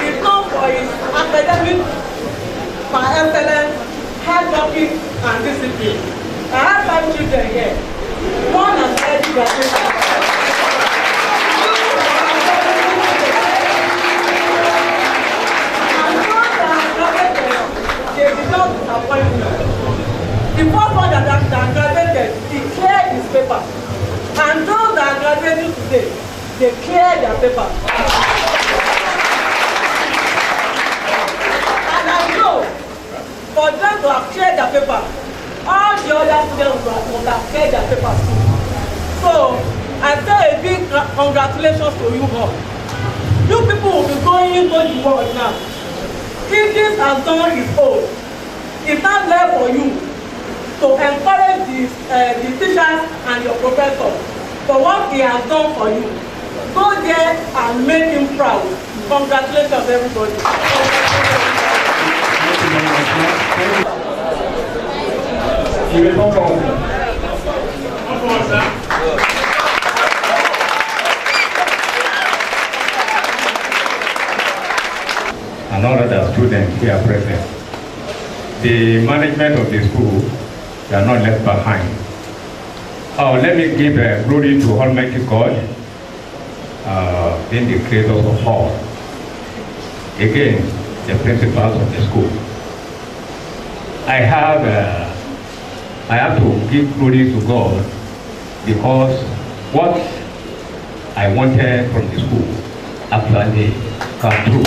He's known for his academic excellence, hard working, and discipline. I have 5 children here. One has already graduated. They did not disappoint me. The first one that graduated, he cleared his paper. And those that are graduating today, they cleared their paper. And I know, for them to have cleared their paper, all the other students must have cleared their papers too. So, I say a big congratulations to you all. You people will be going into the world now. Idris has done his own. It's not left for you to encourage the teachers and your professors for what he has done for you. Go there and make him proud. Congratulations, everybody. You will come forward. Come forward, sir. And all other students here present. The management of the school, they are not left behind. Let me give glory to Almighty God, being the creator of all. Again, the principals of the school. I have to give glory to God because what I wanted from the school actually come true.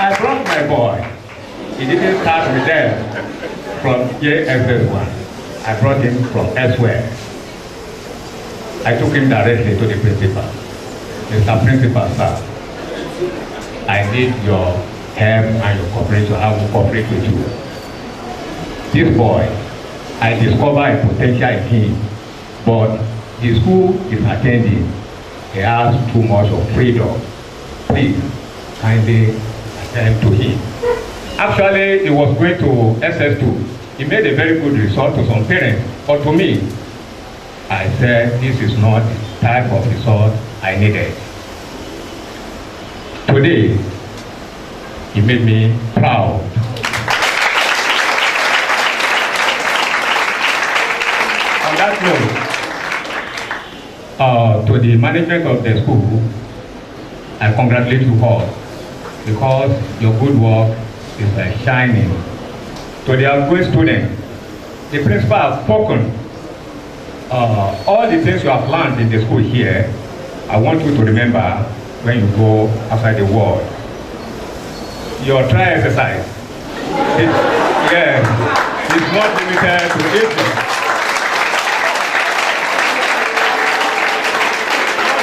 I brought my boy. He didn't start with them from JSS1. I brought him from elsewhere. I took him directly to the principal. Mr. Principal, sir, I need your help and your cooperation. I will cooperate with you. This boy, I discovered a potential in him, but the school is attending. He has too much of freedom. Please, kindly attend to him. Actually, he was going to SS2. He made a very good result to some parents, but to me, I said this is not the type of result I needed. Today, he made me proud. On that note, to the management of the school, I congratulate you all because your good work is shining. To the outgoing students, the principal has spoken. All the things you have learned in the school here, I want you to remember when you go outside the world. Your trial exercise, it's not limited to Idris.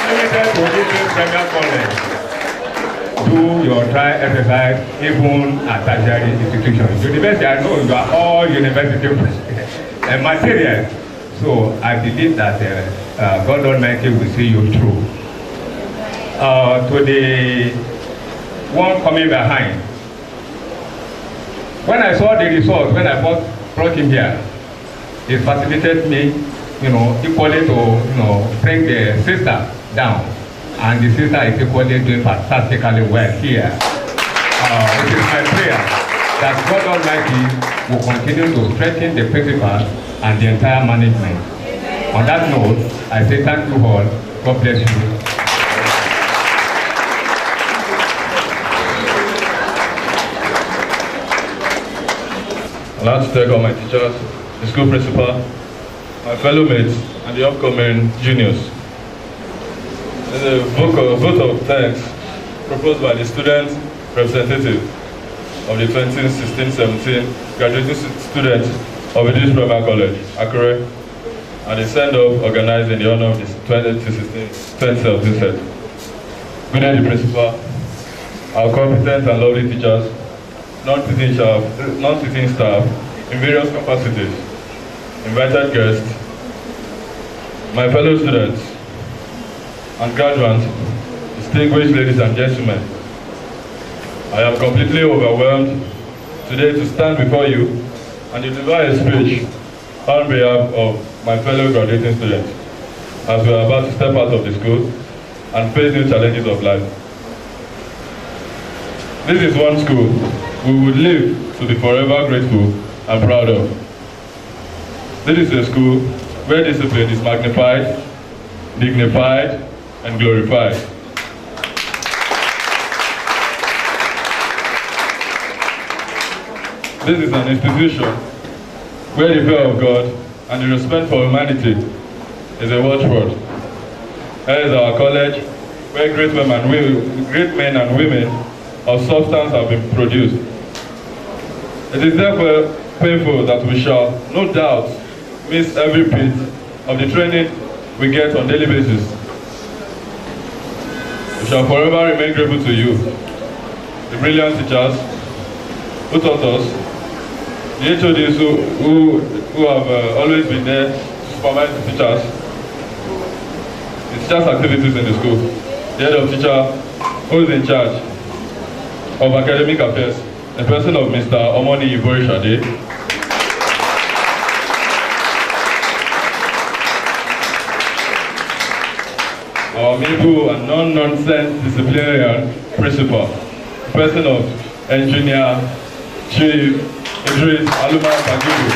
Limited to Idris Premier College. Do your trial exercise even at tertiary institutions. University, I know you are all university materials. So I believe that God Almighty will see you through. To the one coming behind, when I saw the results, when I brought him here, it facilitated me, equally to, bring the sister down. and the sister is equally doing fantastically well here. It is my prayer that God Almighty will continue to strengthen the principal and the entire management. On that note, I say thank you all. God bless you. I'd like to thank all my teachers, the school principal, my fellow mates, and the upcoming juniors. There's a vote of thanks proposed by the student representative of the 2016-17 graduating students of Idris Primary College, Akure, and a send-off organized in the honor of the 2016-2017 set. Good day, the principal, our competent and lovely teachers, non-teaching staff in various capacities, invited guests, my fellow students and graduates, distinguished ladies and gentlemen. I am completely overwhelmed today to stand before you and deliver a speech on behalf of my fellow graduating students as we are about to step out of the school and face new challenges of life. This is one school we would live to be forever grateful and proud of. This is a school where discipline is magnified, dignified, and glorified. This is an institution where the fear of God and the respect for humanity is a watchword. Here is our college where great men and women of substance have been produced. It is therefore painful that we shall, no doubt, miss every bit of the training we get on a daily basis. We shall forever remain grateful to you, the brilliant teachers who taught us, the HODs who have always been there to supervise the teachers, the teachers' activities in the school, the head of teacher who is in charge of academic affairs, the person of Mr. Omoni Ibori Shade, our amiable and non-nonsense disciplinarian principal, the person of engineer Chief Idris Aluma Kagibu,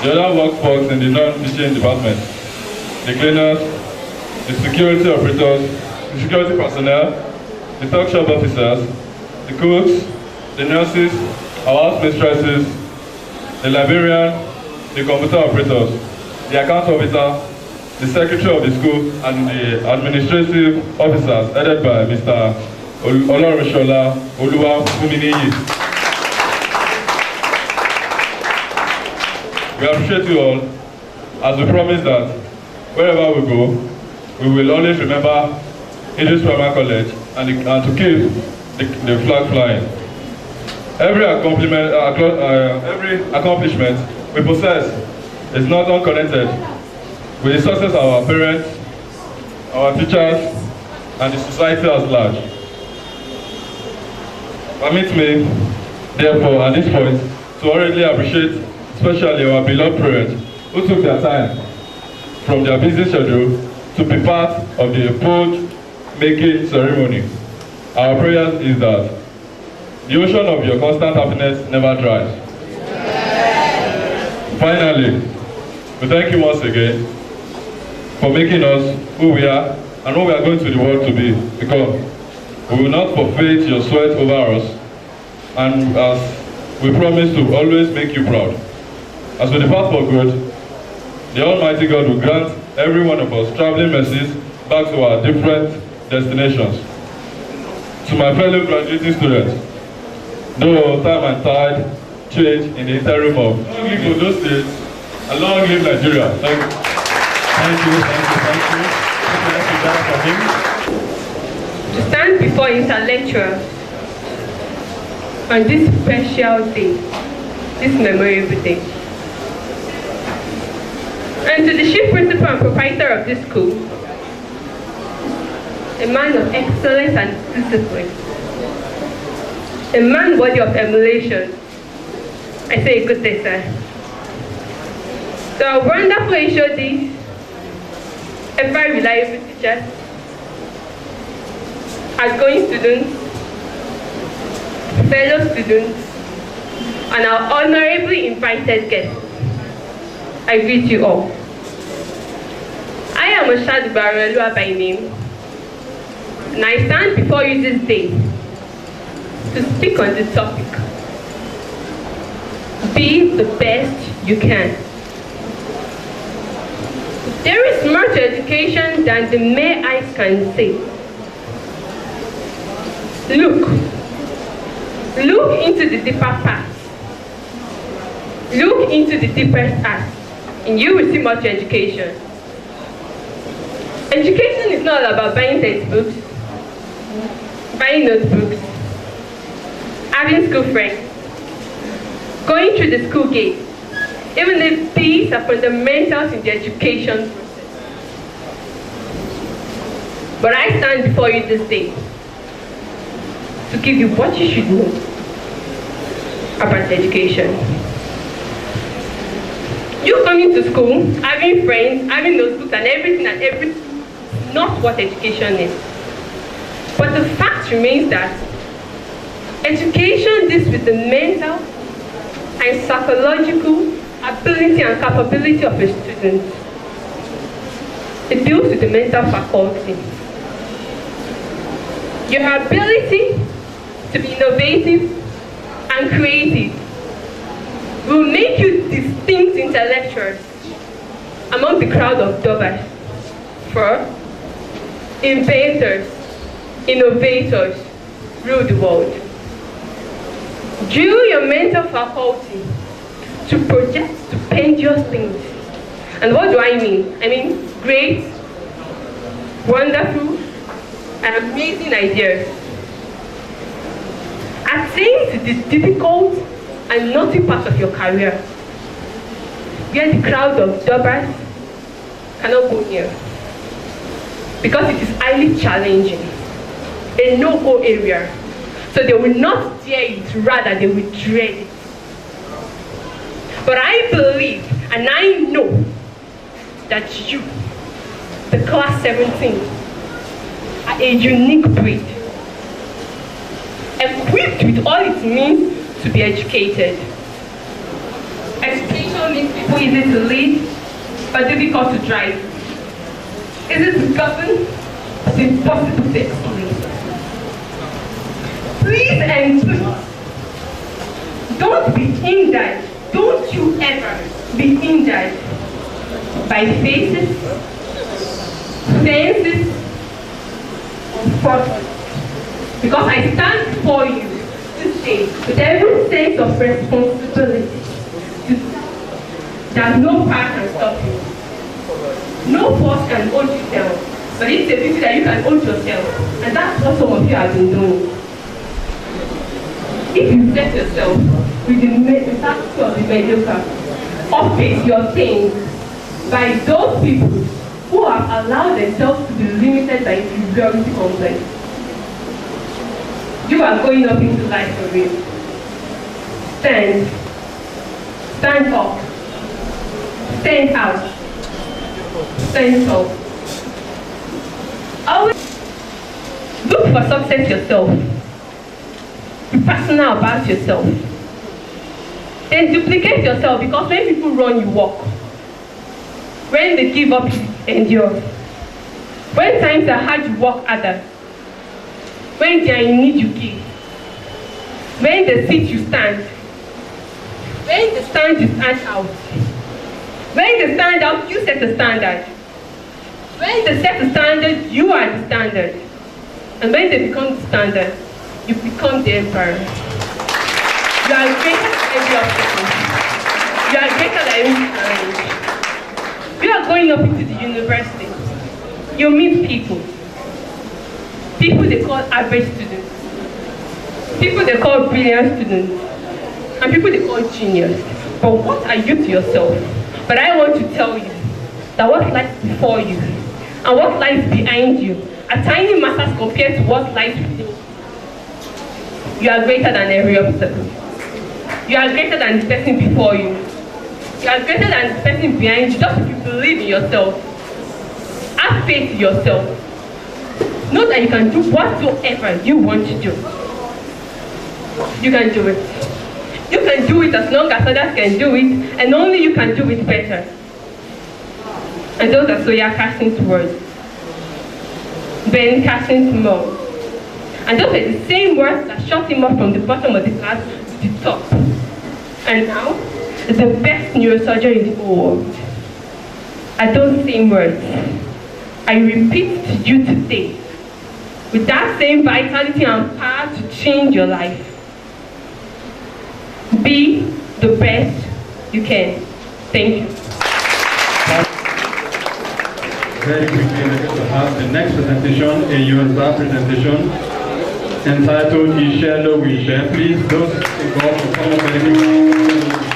the other workforce in the non-teaching department, the cleaners, the security operators, the security personnel, the talk shop officers, the cooks, the nurses, our house mistresses, the librarian, the computer operators, the account officer, the secretary of the school, and the administrative officers headed by Mr. Olorishola Oluwa Fuminiyi. We appreciate you all, as we promise that wherever we go, we will always remember Idris Primary College and to keep the flag flying. Every accomplishment we possess is not unconnected with the success of our parents, our teachers, and the society at large. Permit me, therefore, at this point, to already appreciate especially our beloved parents who took their time from their busy schedule to be part of the food-making ceremony. Our prayer is that the ocean of your constant happiness never dries. Finally, we thank you once again for making us who we are and who we are going to the world to become. We will not forfeit your sweat over us, and as we promise to always make you proud. As we depart for good, the Almighty God will grant every one of us traveling mercies back to our different destinations. To my fellow graduating students, though time and tide change in the interim of long live those states and long live Nigeria. Thank you. Thank you. To stand before intellectuals on this special day, this memorable day. And to the chief principal and proprietor of this school, a man of excellence and discipline, a man worthy of emulation, I say good day, sir. So wonderful HODs, a very reliable teacher, outgoing students, fellow students, and our honorably invited guests. I greet you all. I am Oshadu Barelua by name, and I stand before you this day to speak on the topic, be the best you can. There is more to education than the mere eyes can see. Look into the deeper past. Look into the deepest past, and you will see much education. Education is not about buying textbooks, buying notebooks, having school friends, going through the school gate, even if these are fundamentals in the education process. But I stand before you this day to give you what you should know about education. You coming to school, having friends, having notebooks and everything, not what education is. But the fact remains that education deals with the mental and psychological ability and capability of a student. It deals with the mental faculty. Your ability to be innovative and creative will make you distinct intellectuals among the crowd of doers. For inventors, innovators rule the world. Drill your mental faculty to project stupendous things. And what do I mean? I mean great, wonderful, and amazing ideas. Attain to the difficult and naughty parts of your career, where the crowd of jobbers cannot go near, because it is highly challenging, a no-go area. So they will not dare it, rather they will dread it. But I believe and I know that you, the class 17, are a unique breed, equipped with all it means to be educated. Education makes people easy to lead, but difficult to drive. Easy to govern, but impossible to explain. Please and please, don't be hindered. Don't you ever be hindered by faces, fences, or forces. Because I stand before you this day with every sense of responsibility that no power can stop you. No force can hold you down. But it's a beauty that you can hold yourself. And that's what some of you have been doing. If you set yourself with the status of the mediocre, or face your things by those people who have allowed themselves to be limited by inferiority complex, you are going up into life for real. Stand. Stand up. Stand out. Stand tall. Always look for success yourself. Be personal about yourself. Then duplicate yourself, because when people run, you walk. When they give up, you endure. When times are hard, you work harder. When they are in need, you give. When they sit, you stand. When they stand, you stand out. When they stand out, you set the standard. When they set the standard, you are the standard. And when they become the standard, you become the emperor. You are greater than every obstacle. You are greater than every challenge. You are going up into the university. You meet people. People they call average students. People they call brilliant students. And people they call genius. But what are you to yourself? But I want to tell you that what lies before you and what lies behind you are tiny matters compared to what lies within you. You are greater than every obstacle. You are greater than the person before you. You are greater than the person behind you, just if you believe in yourself. Have faith in yourself. Know that you can do whatsoever you want to do. You can do it. You can do it as long as others can do it, and only you can do it better. And those are Soya Carson's words. Ben Carson's mom. And those are the same words that shot him up from the bottom of the class to the top. And now, the best neurosurgeon in the whole world. Are those same words. I repeat to you today, with that same vitality and power to change your life. Be the best you can. Thank you. Very quickly, we're going to have the next presentation, a Yoruba presentation, entitled Ishelo Wishe. Please, those involved to come up with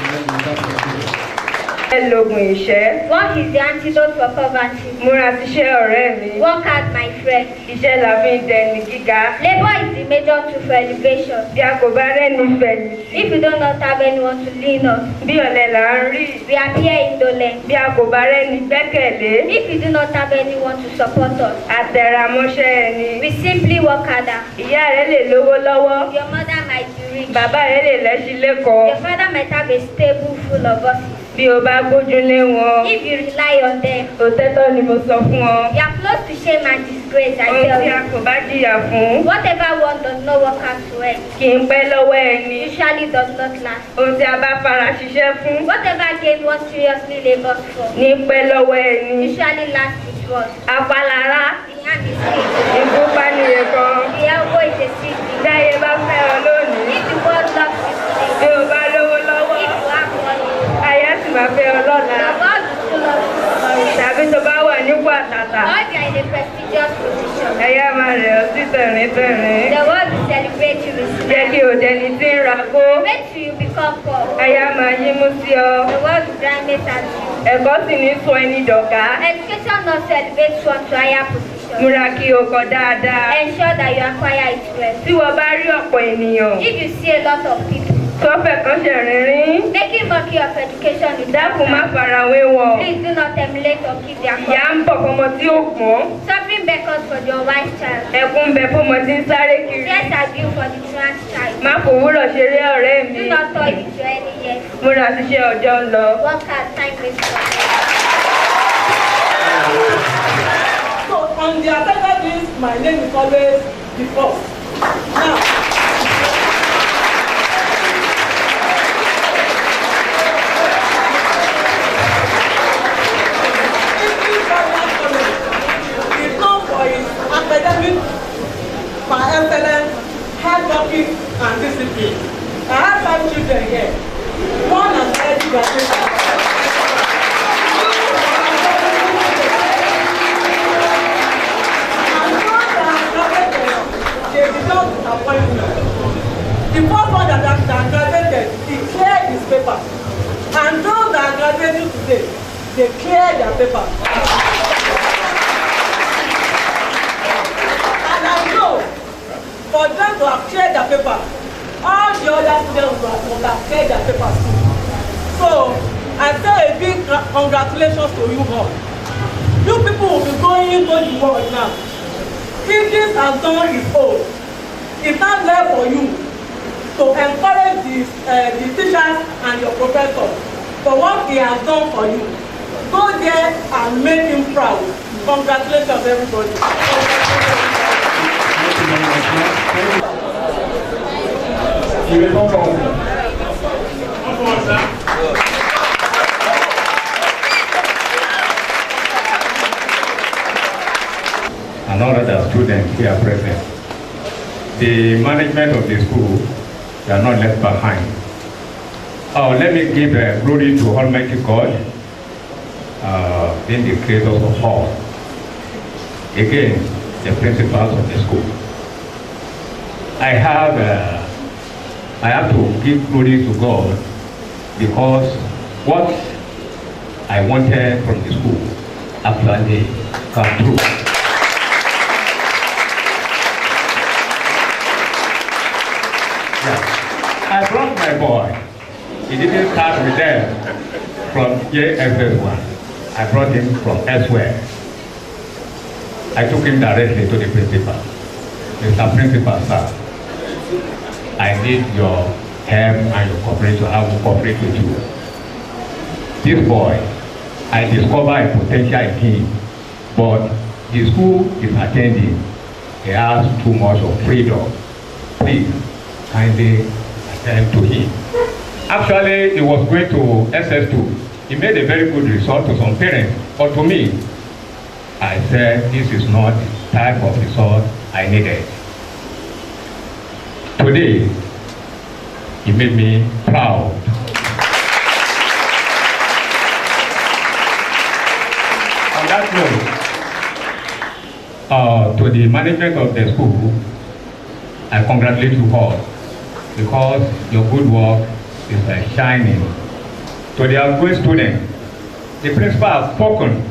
Hello, Wishe. What is the antidote for poverty? Múra síṣẹ́ ọ̀rẹ́ mi. Work hard, my friend. Iṣẹ́ la fi ń dẹni gíga. Labour is the major tool for elevation. Bí a kò bá rẹ́ni fẹ̀yìntì. If you do not have anyone to lean on. Bí ọ̀lẹ là ń rí. We appear indolent. Bí a kò bá rẹ́ni gbẹ́kẹ̀lé. If you do not have anyone to support us. Àtẹ̀ramọ́ṣẹ́ ẹni. We simply work harder. Ìyá rẹ lè lówó lọ́wọ́. Your mother might be rich. Bàbá rẹ lè lẹ́ṣin lẹ́kọ̀ọ́. Your father might have a stable full of horses. Bí o bá gbójúlé wọn. If you rely on them. Òtẹ́tọ́ ni mo sọ fún ọ. You are close to shame and disgrace, I tell you. Ohun tí a kò bá jìyà fún. Whatever one does not work out to earn. Kì í pẹ́ lọ́wọ́ ẹni. Usually does not last. Ohun tí a bá fara ṣiṣẹ́ fún. Whatever gain one seriously labors for. Ní pẹ́ lọ́wọ́ ẹni. Usually lasts its worth. Àpalára. The hand is sick. Ìfúnpá ni ẹ̀kan. The elbow is a sick. Dáyé bá fẹ́ ọ lónìí. If the world loves you today. Bí o bá lówó lọ́wọ́. If you have money. Ayé sì máa fẹ́ ọ lọ́la. The world will still love you. Tàbí tó bá wà nípò àtàtà. Or you are in a prestigious position. Ẹyá máa rẹ̀ ọ́ sí tẹ̀rín-tẹ̀rín. The world will celebrate you with smiles. Jẹ́ kí òdẹni tí ń ra kó. Wait till you become poor. Ẹyá máa yín mú sí ọ. The world will grind at you. Ẹ̀kọ́ sì ní sọ ẹni dọ̀gá. Education not elevates one to higher position. Múra kí o kọ dáadáa. Ensure that you acquire it well. Tí wọ́n bá rí ọ̀pọ̀ ènìyàn. If you see a lot of people. Sọ́fẹ̀ kan ṣe rìnrìn. Making mockery of education is dákun má farawé wọn. Please do not emulate or keep their cause. Ìyá ń bọ̀ fọmọ tí ó gbọ́n. Suffering beckons for your wise child. Ẹkún bẹ fọmọ tí ń sáré kiri. Tears are due for the trans child. Má fòwúrọ̀ ṣeré ọ̀rẹ́ mi. Do not toy with your any years. Múra síṣẹ́ ọjọ́ ń lọ. Work hard, time waste. So on the attendance list, my name is always the first. Now. Academic for excellence, hard working, and discipline. I have 5 children here. One has already graduated. And those that have graduated, they did not disappoint me. The first one that graduated, he cleared his paper. And those that are graduating today, they cleared their paper. For them to have cleared their paper, all the other students would have cleared their papers too. So, I say a big congratulations to you all. You people will be going into the world now. Idris has done his own. It's not there for you to encourage the teachers and your professors for what he has done for you. Go there and make him proud. Congratulations, everybody. And all other students here present. The management of the school, they are not left behind. Oh, let me give glory to Almighty God, being the creator of all. Again, the principals of the school. I have to give glory to God because what I wanted from the school actually come true. Yeah. I brought my boy. He didn't start with them from JFS1. I brought him from elsewhere. I took him directly to the principal. Mr. Principal, sir, I need your help and your cooperation. I will cooperate with you. This boy, I discovered a potential in him, but the school is attending. He has too much of freedom. Please, kindly attend to him. Actually, he was going to SS2. He made a very good result to some parents, but to me, I said this is not the type of result I needed. Today, he made me proud. On that note, to the management of the school, I congratulate you all because your good work is shining. To the outgoing students, the principal has spoken.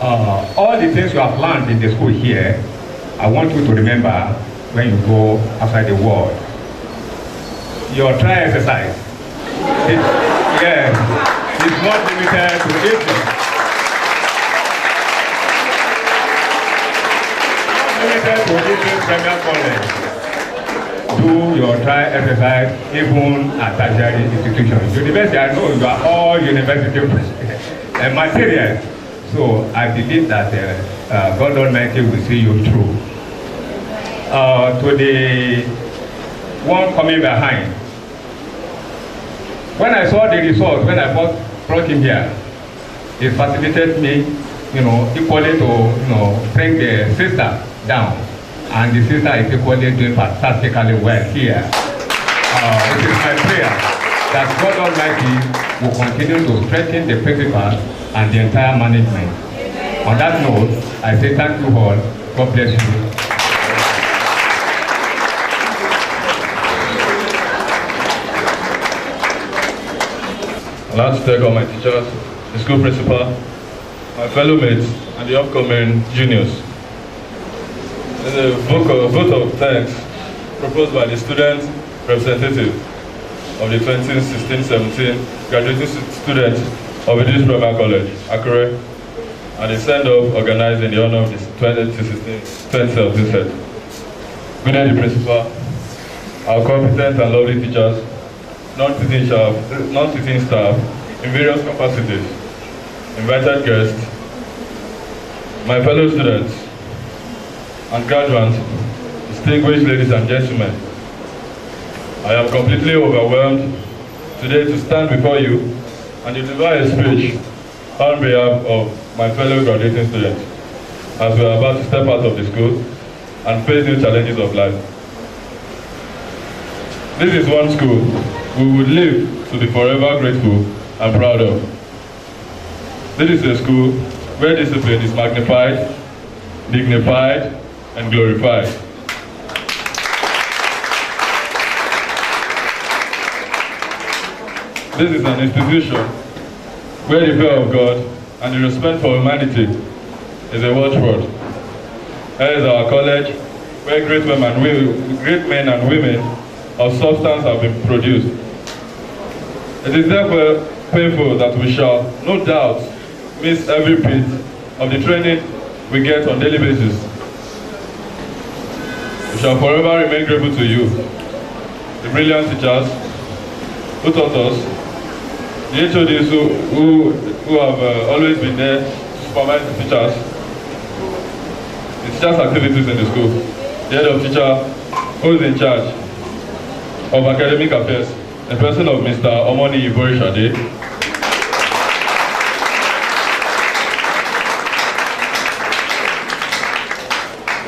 All the things you have learned in the school here, I want you to remember when you go outside the world. Your trial exercise, it's not limited to Idris. Limited to Idris Premier College. Do your trial exercise even at tertiary institutions. University, I know you are all university materials. So I believe that God Almighty will see you through. To the one coming behind, when I saw the results, when I brought him here, it facilitated me, equally to bring the sister down. And the sister is equally doing fantastically well here. It is my prayer that God Almighty will continue to strengthen the principal and the entire management. On that note, I say thank you all. God bless you. I'd like to thank all my teachers, the school principal, my fellow mates, and the upcoming juniors. In the vote of thanks proposed by the student representative of the 2016-17 graduating students of Idris Premier College, Akure, and the send-off organized in the honor of the 2016-2017 set. Good day, the principal, our competent and lovely teachers, non-teaching staff in various capacities, invited guests, my fellow students, and graduates, distinguished ladies and gentlemen. I am completely overwhelmed today to stand before you and deliver a speech on behalf of my fellow graduating students as we are about to step out of the school and face new challenges of life. This is one school we would live to be forever grateful and proud of. This is a school where discipline is magnified, dignified, and glorified. This is an institution where the fear of God and the respect for humanity is a watchword. Here is our college where great men and women of substance have been produced. It is therefore painful that we shall, no doubt, miss every bit of the training we get on a daily basis. We shall forever remain grateful to you, the brilliant teachers who taught us, the HODs who have always been there to supervise the teachers, the teachers' activities in the school, the head of teacher who is in charge of academic affairs, the person of Mr. Omoni Ibori Shade,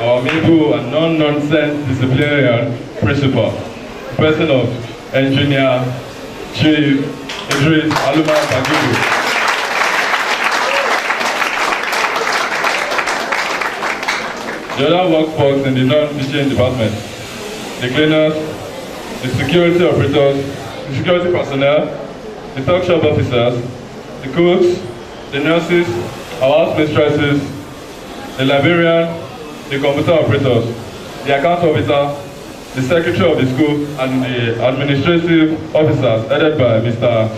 our amiable and non-nonsense disciplinarian principal, the person of engineer Chief Idris Aluma Pagibu, the other workforce in the non-teaching department, the cleaners, the security operators, the security personnel, the talk shop officers, the cooks, the nurses, our house mistresses, the librarian, the computer operators, the account officer, the secretary of the school, and the administrative officers headed by Mr.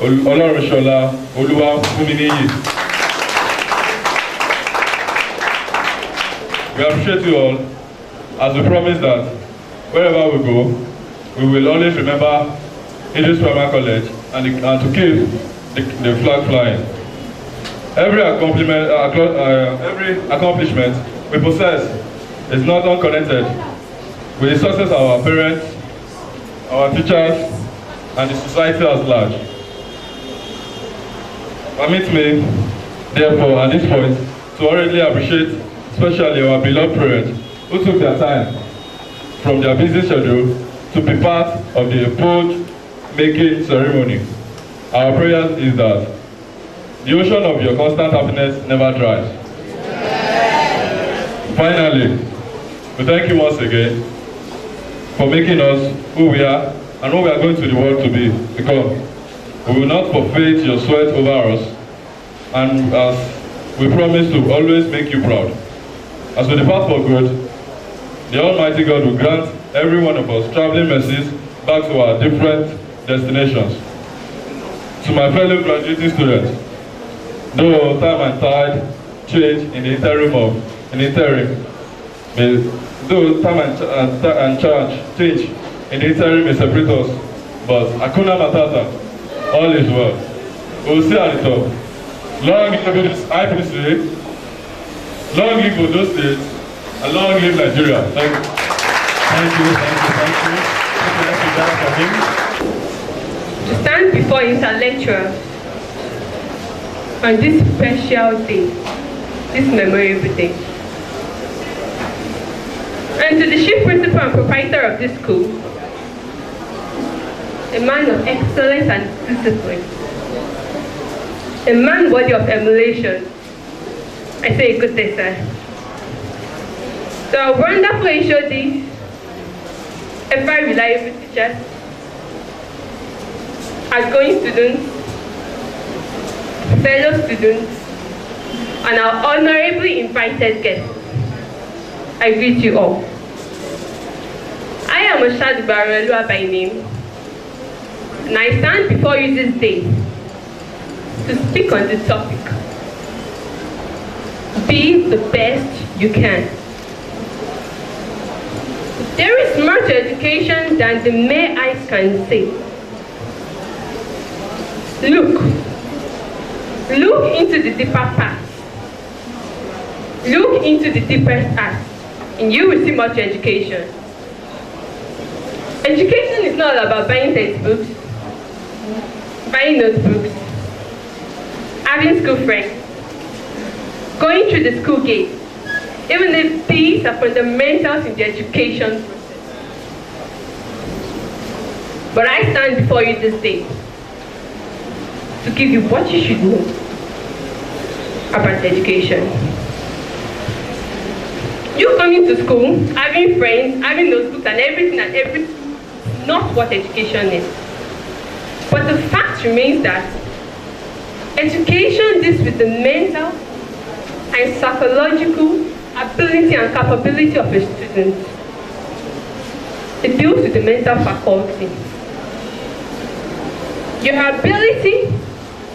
Olorunsola Oluwafuminiyi. We appreciate you all, as we promise that wherever we go, we will always remember Idris Primary College and to keep the flag flying. Every accomplishment we possess is not unconnected with the success of our parents, our teachers, and the society at large. Permit me, therefore, at this point, to already appreciate especially our beloved parents who took their time from their busy schedule to be part of the pledge-making ceremony. Our prayer is that the ocean of your constant happiness never dries. Finally, we thank you once again for making us who we are and who we are going to the world to be, because we will not forfeit your sweat over us, and as we promise to always make you proud. As we depart for good, the Almighty God will grant every one of us traveling mercies back to our different destinations. To my fellow graduating students, though time and tide change in the interim, though time and charge change in the interim may separate us, but Hakuna Matata, all is well. We will see at the top. Long live this high priesthood, long live Ondo State, and long live Nigeria. Thank you. Thank you. To stand before intellectuals on this special day, this memorable day. And to the chief principal and proprietor of this school, a man of excellence and discipline, a man worthy of emulation, I say good day, sir. To our wonderful HOD, a very reliable teacher, outgoing students, fellow students, and our honorably invited guests, I greet you all. I am Oshadu Barelua by name, and I stand before you this day to speak on the topic. Be the best you can. There is more to education than the mere eyes can see. Look into the deeper past. Look into the deepest past, and you will see much education. Education is not about buying textbooks, buying notebooks, having school friends, going through the school gate, even if these are fundamentals in the education process. But I stand before you this day to give you what you should know about education. You coming to school, having friends, having notebooks and everything, not what education is. But the fact remains that education deals with the mental and psychological ability and capability of a student. It deals with the mental faculty. Your ability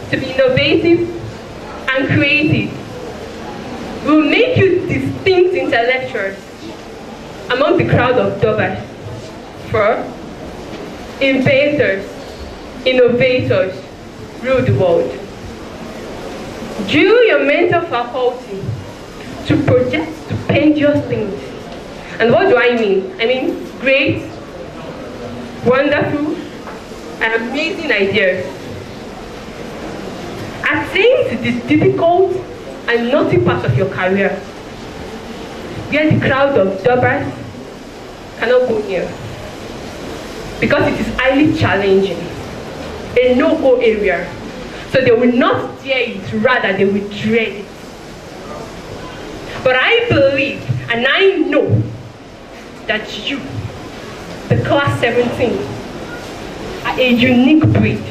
to be innovative and creative will make you distinct intellectuals among the crowd of dobbers, for inventors, innovators rule the world. Drill your mental faculty to project stupendous things. And what do I mean? I mean great, wonderful, and amazing ideas. Attain to the difficult and naughty parts of your career, where the crowd of jobbers cannot go near, because it is highly challenging, a no-go area. So they will not dare it, rather they will dread it. But I believe and I know that you, the class 17, are a unique breed,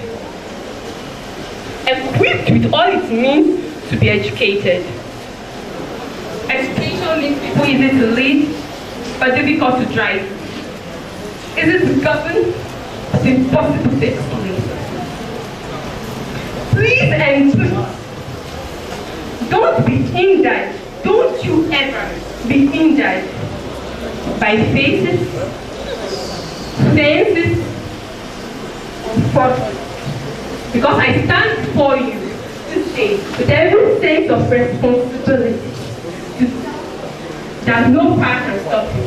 equipped with all it means to be educated. Education makes people easy to lead, but difficult to drive. Easy to govern, but impossible to explain. Please and please, don't be hindered. Don't you ever be hindered by faces, fences, or forces. Because I stand before you this day with every sense of responsibility that no power can stop you.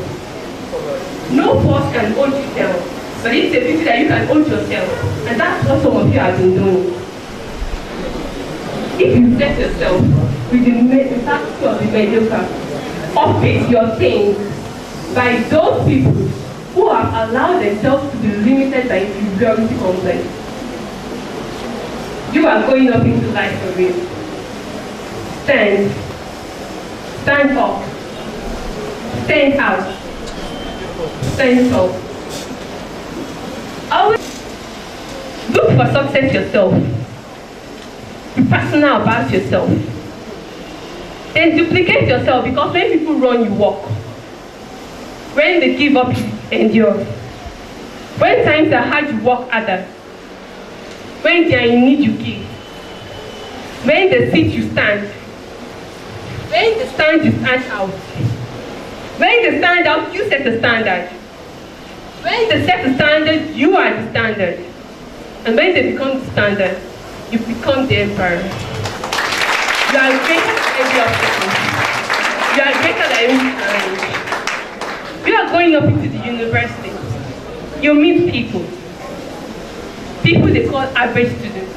No force can hold you down. But it's a beauty that you can hold yourself. And that's what some of you have been doing. If you set yourself with the mentality of the mediocre, update your things by those people who have allowed themselves to be limited by inferiority complex. You are going up into life for real. Stand. Stand up. Stand out. Stand tall. Always look for success yourself. Be personal about yourself. Then duplicate yourself, because when people run, you walk. When they give up, you endure. When times are hard, you work harder. When they are in need, you give. When they sit, you stand. When they stand, you stand out. When they stand out, you set the standard. When they set the standard, you are the standard. And when they become the standard, you become the emperor. You are greater than every obstacle. You are greater than every challenge. You are going up into the university. You meet people. People they call average students.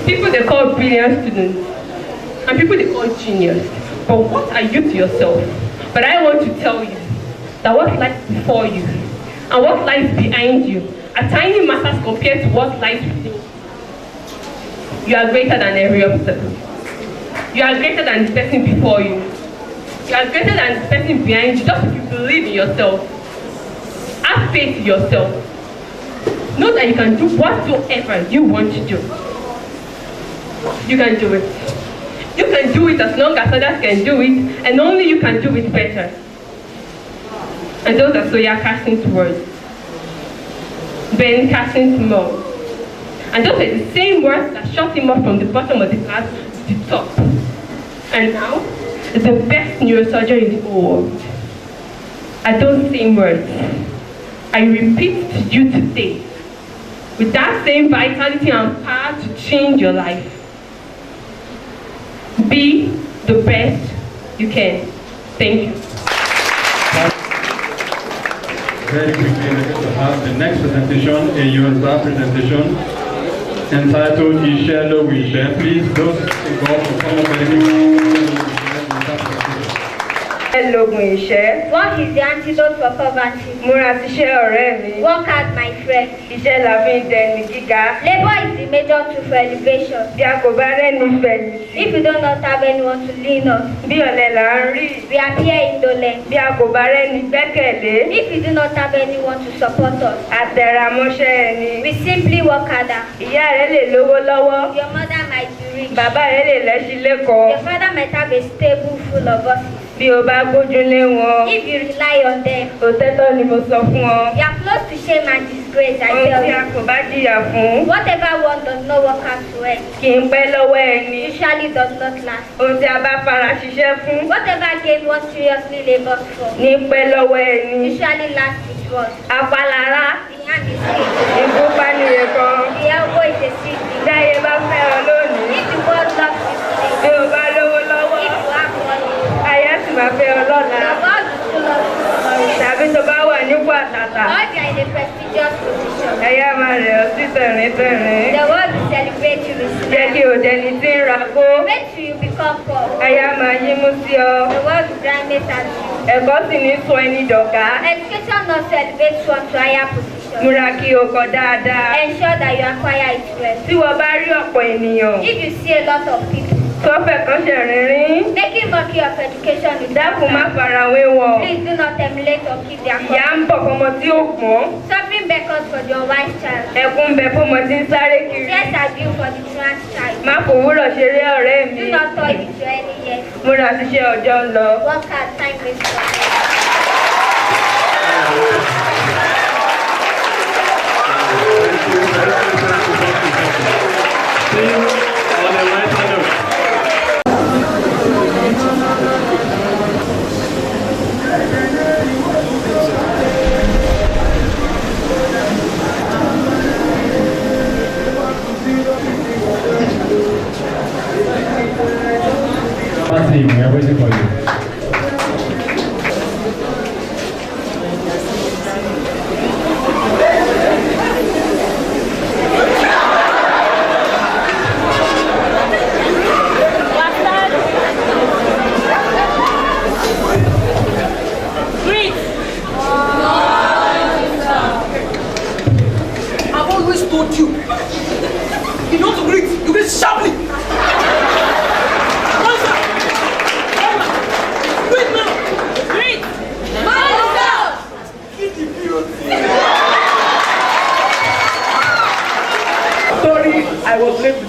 People they call brilliant students. And people they call genius. But what are you to yourself? But I want to tell you that what lies before you and what lies behind you are tiny matters compared to what lies within you. You are greater than every obstacle. You are greater than the person before you. You are greater than the person behind you. Just if you believe in yourself, have faith in yourself. Know that you can do whatsoever you want to do. You can do it. You can do it as long as others can do it, and only you can do it better. And those are Soya Carson's words. Ben Carson's mouth. And those are the same words that shot him up from the bottom of the class to the top. And now, is the best neurosurgeon in the whole world. Are those same words. I repeat to you today, with that same vitality and power to change your life. Be the best you can. Thank you. Very quickly, we're going to have the next presentation, a Yoruba presentation, entitled Ishelo Wishe. Please, those involved to come up with Hello, Wishe. What is the antidote for poverty? Múra síṣẹ́ ọ̀rẹ́ mi. Work hard, my friend. Iṣẹ́ la fi ń dẹni gíga. Labor is the major tool for elevation. Bí a kò bá rẹ́ni fẹ̀yìntì. If you do not have anyone to lean on. Bí ọ̀lẹ là ń rí. We appear indolent. Bí a kò bá rẹ́ni gbẹ́kẹ̀lé. If you do not have anyone to support us. Àtẹ̀ramọ́ṣẹ́ ẹni. We simply work harder. Ìyá rẹ lè lówó lọ́wọ́. Your mother might be rich. Bàbá rẹ lè lẹ́ṣin lẹ́kọ̀ọ́. Your father might have a stable full of us. Bí o bá gbójúlé wọn. If you rely on them. Òtẹ́tọ́ ni mo sọ fún ọ. You are close to shame and disgrace, I tell you. Ohun tí a kò bá jìyà fún. Whatever one does not work out to earn. Kì í pẹ́ lọ́wọ́ ẹni. Usually does not last. Ohun tí a bá fara ṣiṣẹ́ fún. Whatever gain one seriously labours for. Ní pẹ́ lọ́wọ́ ẹni. Usually lasts its worth. Àpalára. The hand is sick. Ìfúnpá ni ẹ̀kan. The elbow is a sick. Dáyé bá fẹ́ ọ lónìí. If the world loves you today. Bí o bá lówó lọ́wọ́. If you have money. Ayé sì máa fẹ́ ọ lọ́la. The world will still love you. Tàbí tó bá wà nípò àtàtà. Or you are in a prestigious position. Ẹyá máa rẹ̀ ọ́ sí tẹ̀rín-tẹ̀rín. The world will celebrate you with smile. Jẹ́ kí òdẹni tí ń ra kó. Wait till you become poor. Ẹyá máa yín mú sí ọ. The world will grind at you. Ẹ̀kọ́ sì ní sọ ẹni dọ̀gá. Education not celebrate one to higher position. Múra kí o kọ dáadáa. Ensure that you acquire it well. Tí wọ́n bá rí ọ̀pọ̀ ènìyàn. If you see a lot of people. Sọ́fẹ̀ kan ṣe rìnrìn. Making mockery of education is dákun má farawé wọn. Please do not emulate or keep their cause. Ìyá ń bọ̀ fọmọ tí ó gbọ́n. Suffering beckons for the unwise child. Ẹkún bẹ fọmọ tí ń sáré kiri. Tears are due for the truant child. Má fòwúrọ̀ ṣeré ọ̀rẹ́ mi. Do not toy with your any years. Múra síṣẹ́ ọjọ́ ń lọ. Work hard, time waits for you.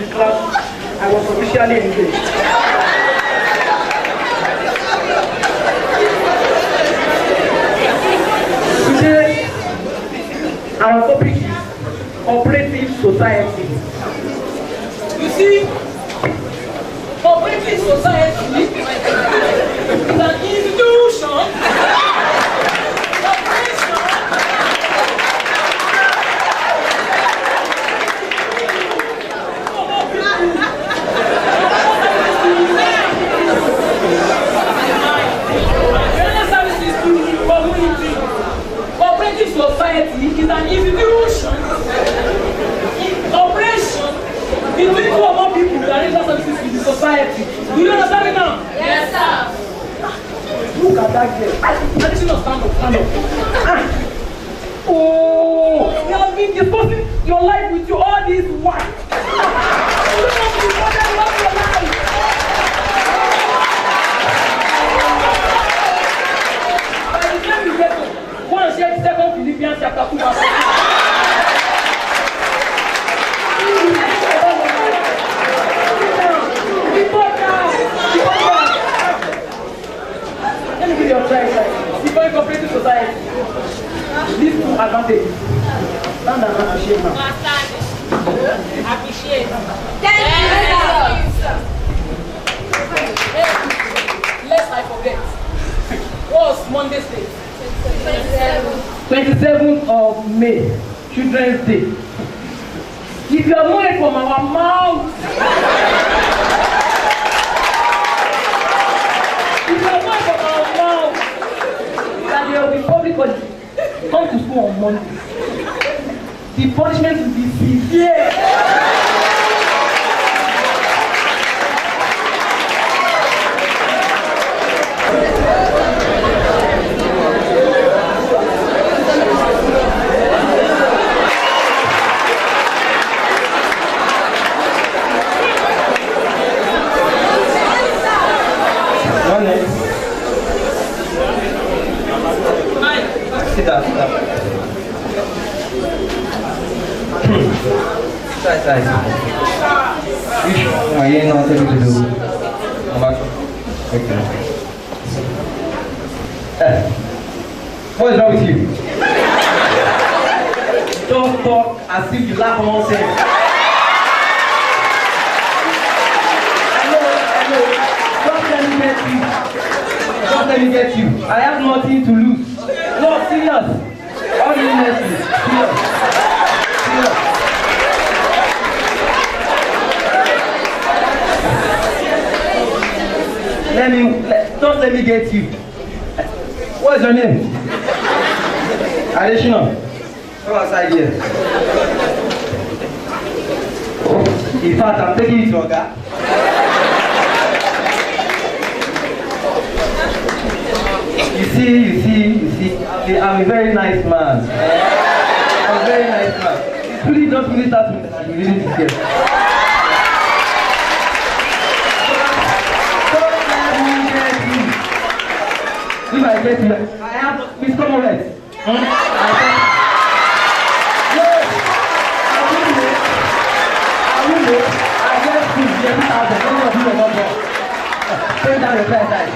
the class, I was officially engaged. Today, our topic is cooperative society. You see, cooperative society is an institution. Cooperative society is an institution in operation between two or more people that render services to the society. Do you understand it now? Yes, sir. Look at that girl. Additional stand up, stand up. Oh, you have been disposing your life with you all this while. You have been bothered about your life. By the time you get home, go and share 2 Philippians chapter 2 verse 6. Let me give you a try. Before cooperative society, these 2 advantages. Stand and appreciate now. Appreciate. Thank you, sir. Lest I forget. What's Monday's date? 27th of May, Children's Day. If you are moving from our mouth, if you are moving from our mouth, that there will be public holiday. Come to school on Monday. The punishment will be severe. Sit down, sit down. Try. Which one are you not able to do? Okay. What is wrong with you? Don't talk as if you lack common sense. I know. Just let me get you. I have nothing to lose. No, serious. Honestly, serious. Don't let me get you. What's your name? Additional. Come outside here. In fact, I'm taking you to Oga. You see, I'm a very nice man. I'm a very nice man. It's really just really start to you really to get. If I get you, I have Miss Commonwealth. I get 50,000. Turn down your price.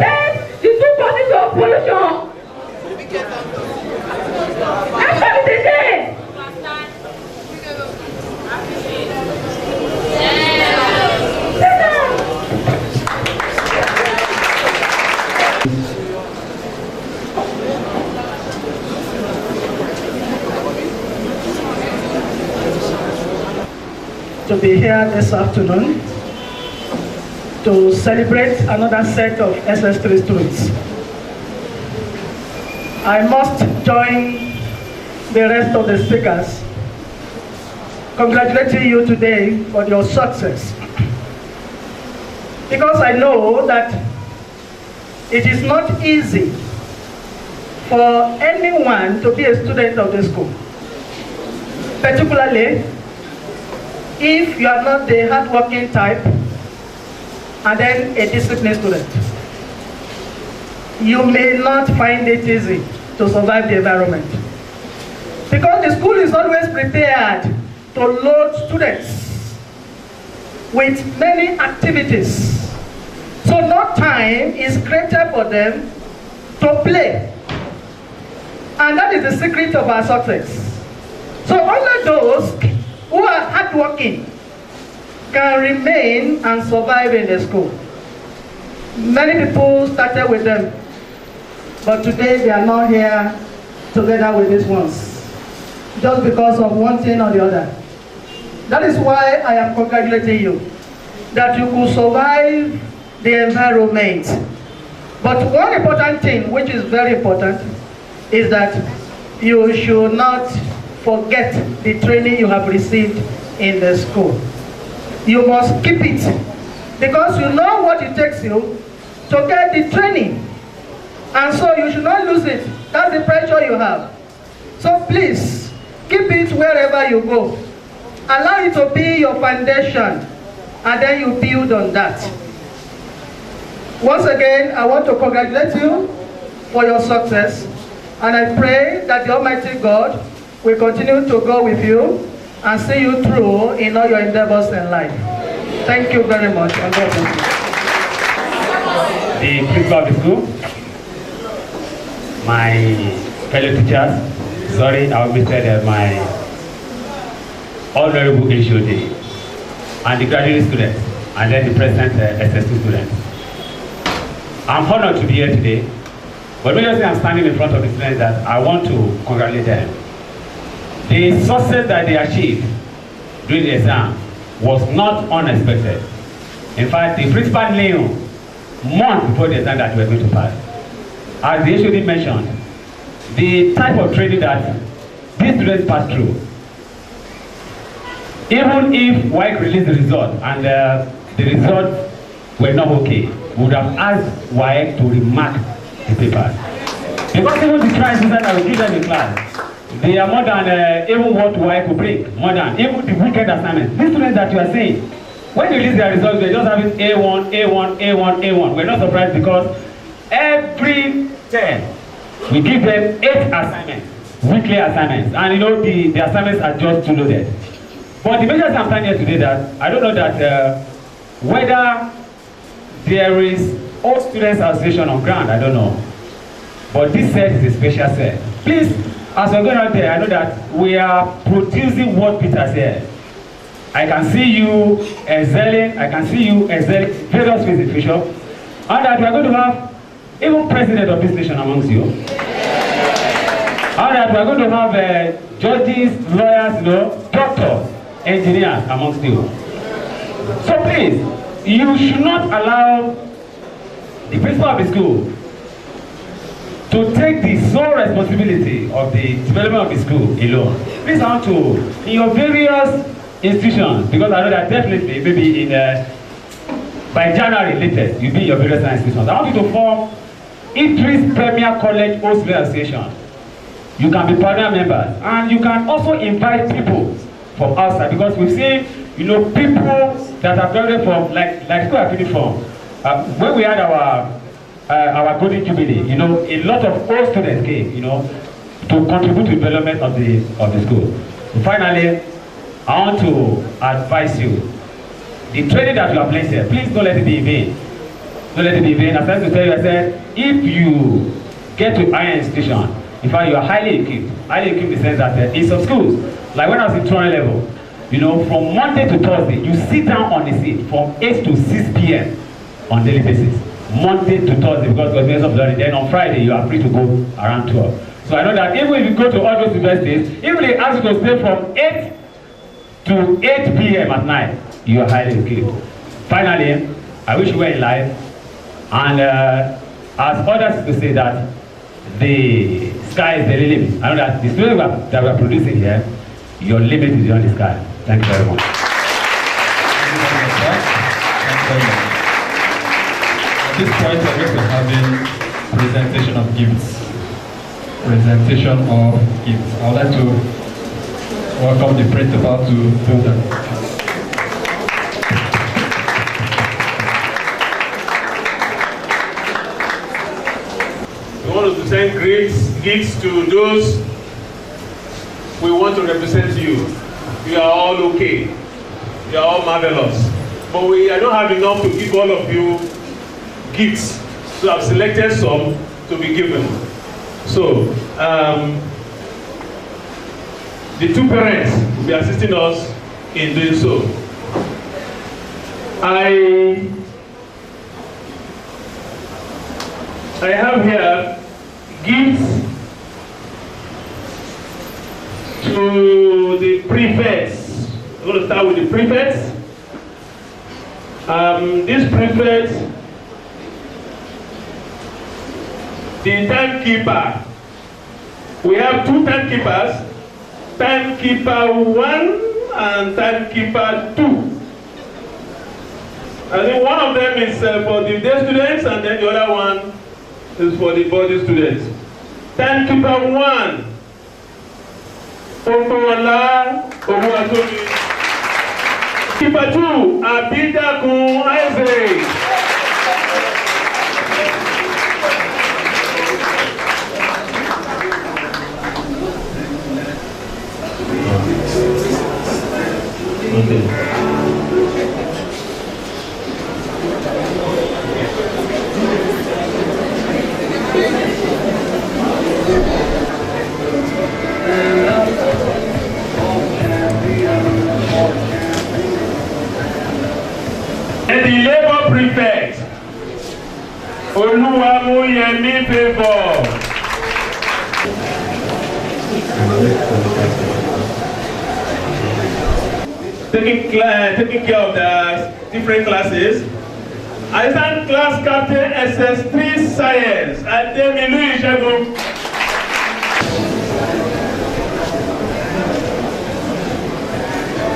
protect the two causes of pollution. Let's have it again. To be here this afternoon to celebrate another set of SS3 students. I must join the rest of the speakers congratulating you today for your success, because I know that it is not easy for anyone to be a student of this school, particularly if you are not the hard-working type and then a disciplined student. You may not find it easy to survive the environment, because the school is always prepared to load students with many activities. So no time is created for them to play. And that is the secret of our success. So only those who are hardworking can remain and survive in the school. Many people started with them, but today they are not here together with these ones, just because of one thing or the other. That is why I am congratulating you, that you could survive the environment. But one important thing, which is very important, is that you should not forget the training you have received in the school. You must keep it, because you know what it takes you to get the training. And so you should not lose it. That's the pressure you have. So please, keep it wherever you go. Allow it to be your foundation, and then you build on that. Once again, I want to congratulate you for your success, and I pray that the Almighty God will continue to go with you and see you through in all your endeavors in life. Thank you very much, and God bless you. The principal of the school, my fellow teachers, sorry, I omitted my honorable HOD, and the graduate students, and then the present SS2 students. I'm honored to be here today, but when I'm standing in front of the students, that I want to congratulate them. The success that they achieved during the exam was not unexpected. In fact, the principal knew months before the exam that we were going to pass. As the HOD mentioned, the type of training that these students passed through, even if WAEC released the result and the results were not okay, we would have asked WAEC to remark the papers. Because even the tries that I will give them in class, they are more than even what WAEC could bring, more than even the weekend assignments. These students that you are saying, when they release their results, they're just having A1, A1, A1, A1. We're not surprised, because every term we give them 8 assignments, weekly assignments, and you know the assignments are just too loaded. But the message I'm standing here today, that I don't know that whether there is all students association on ground, I don't know. But this set is a special set. Please, as we're going out there, I know that we are producing what Peter said. I can see you excelling, I can see you excelling various ways in the future, and that we are going to have even president of this nation amongst you. And that we are going to have judges, lawyers, you know, doctors, engineers amongst you. So please, you should not allow the principal of the school to take the sole responsibility of the development of the school alone. Please, I want to, in your various institutions, because I know that definitely maybe in by January latest, you'll be in your various institutions. I want you to form Idris Premier College Host Association. You can be partner members, and you can also invite people from outside, because we've seen, you know, people that are graduated from like school activity from when we had our golden jubilee, you know, a lot of old students came, you know, to contribute to the development of the school. And finally, I want to advise you, the training that you have placed here, please don't let it be in vain. Don't let it be vain. I started to tell you, I said, if you get to higher institution, in fact, you are highly equipped. Highly equipped in the sense that in some schools, like when I was in 200 level, you know, from Monday to Thursday, you sit down on the seat from 8 to 6 p.m. on daily basis. Monday to Thursday, because of the of learning. Then on Friday, you are free to go around 12. So I know that even if you go to all those universities, even if they ask you to stay from 8 to 8 p.m. at night, you are highly equipped. Finally, I wish you were in life. And as others to say that the sky is the limit. I know that the students that we are producing here, your limit is beyond the sky. Thank you very much. At this point, we're going to be having presentation of gifts. Presentation of gifts. I would like to welcome the principal to do that. We want to send great gifts to those we want to represent you. You are all okay. You are all marvelous. But I don't have enough to give all of you gifts. So I've selected some to be given. So, the two parents will be assisting us in doing so. I have here gifts to the prefects. I'm going to start with the prefects. This prefect, the timekeeper. We have two timekeepers, timekeeper 1 and timekeeper 2. I think one of them is for the day students, and then the other one is for the body students. Timekeeper 1. Keeper 2, Abidakun Isaac. And the labor prefect, Oluwamuyemi Favor. Taking care of the different classes. Assistant class captain SS3 Science, Ademilu Ishegun.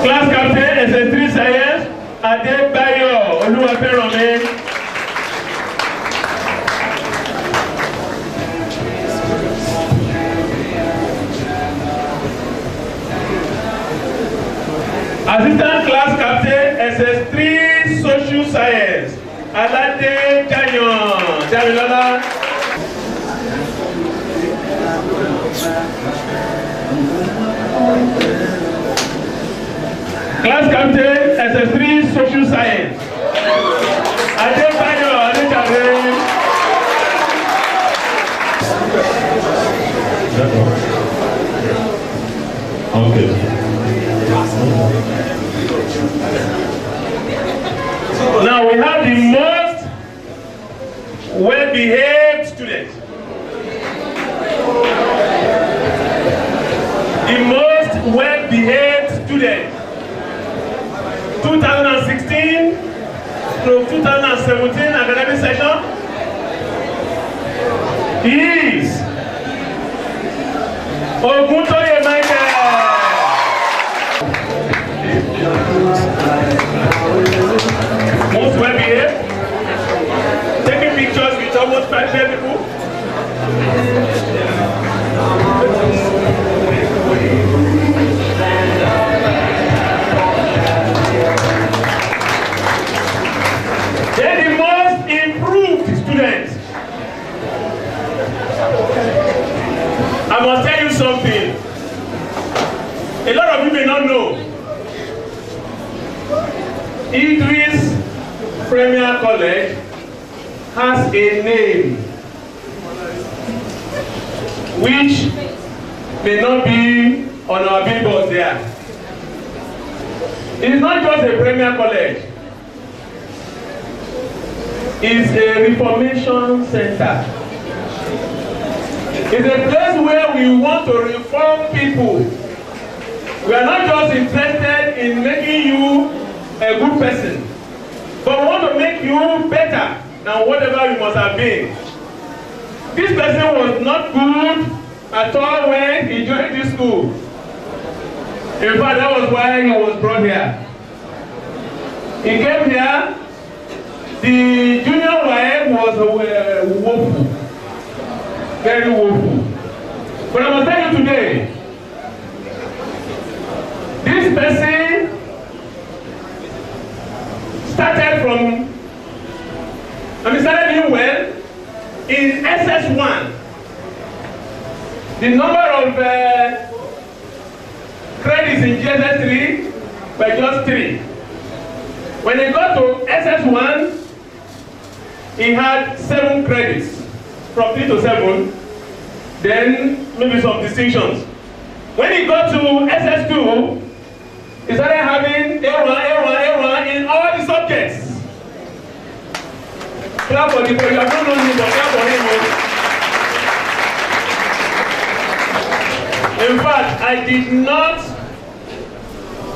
Class captain SS3 Science, Adebayo Oluwaferanmi. Assistant class captain SS3 Social Science, Alade Janyon Jamilola. Class captain SS3 Social Science, Adebayo Adejare. Okay. Now we have the most well-behaved student. The most well-behaved student. 2016 to 2017 academic session is Oguntoye Michael. Most well-behaved, taking pictures with almost 5 people. They're the most improved students. I must tell you something. A lot of you may not know. Idris Premier College has a name which may not be on our billboards there. It is not just a premier college. It's a reformation center. It's a place where we want to reform people. We are not just interested in making you a good person, but we want to make you better than whatever you must have been. This person was not good at all when he joined this school. In fact, that was why he was brought here. He came here, the junior wife was woeful, very woeful. But I must tell you today, this person started doing well in SS1. The number of credits in GSS3 were just 3. When he got to SS1, he had 7 credits, from 3 to 7, then maybe some distinctions. When he got to SS2, he started having A1 in all the subjects. Clap for the boy. You have not known him, but clap for him. In fact, I did not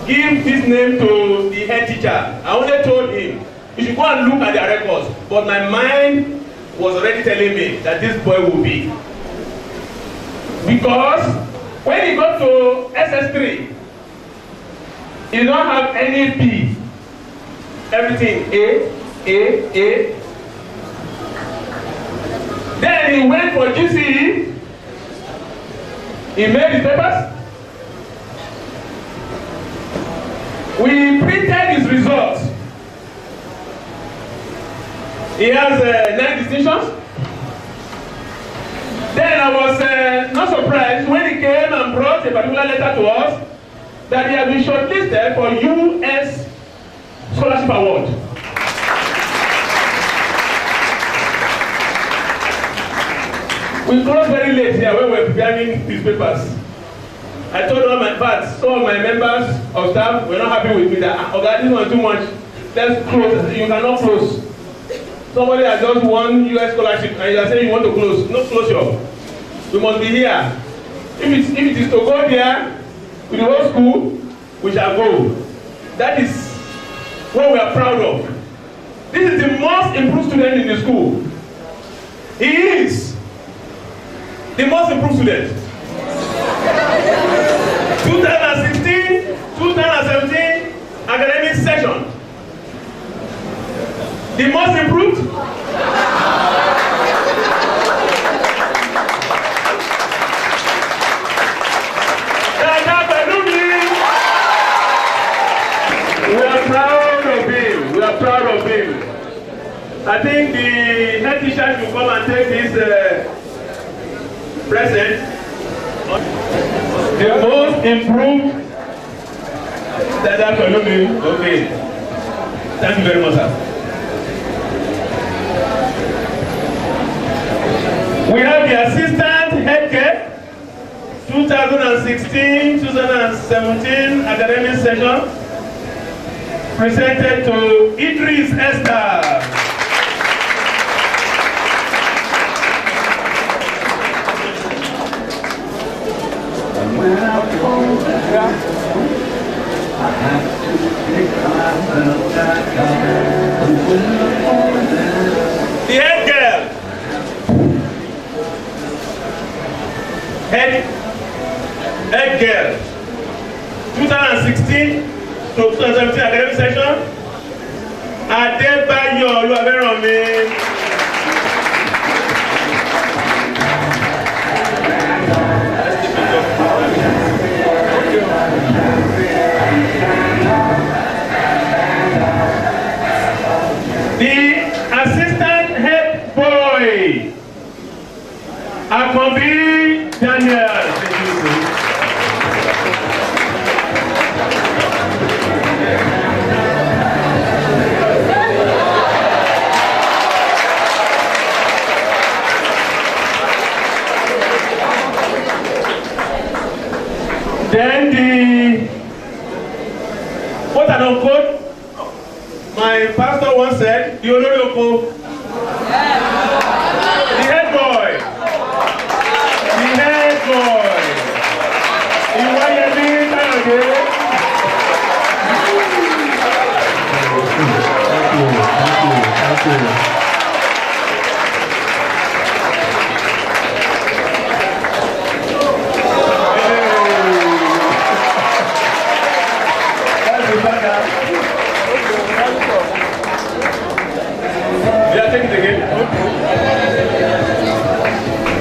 give this name to the head teacher. I only told him, you should go and look at their records. But my mind was already telling me that this boy will be. Because when he got to SS3, he did not have any B. Everything A. Then he went for GCE. He made his papers. We printed his results. He has 9 distinctions. Then I was not surprised when he came and brought a particular letter to us that he had been shortlisted for US Scholarship Award. We closed very late here when we were preparing these papers. I told all my parts, some of my members of staff were not happy with me that, okay, this one too much. Let's close. You cannot close. Somebody has just won US scholarship and you are saying you want to close. No closure. We must be here. If it is to go there with the whole school, we shall go. That is what we are proud of. This is the most improved student in the school. He is the most improved student. 2016, 2017 academic session. The most improved. We are proud of him. We are proud of him. I think the head teacher should come and take this present. The most improved. Okay. Thank you very much, sir. We have the assistant head care 2016-2017 academic session presented to Idris Esther. The head girl. Head girl. 2016 to 2017 academic session. Adebayo Oluwaberanmi. The assistant head boy, Akobi Daniel. Then what an unquote, my pastor once said, the Olorioko, the head boy, Iwayemi Kayode.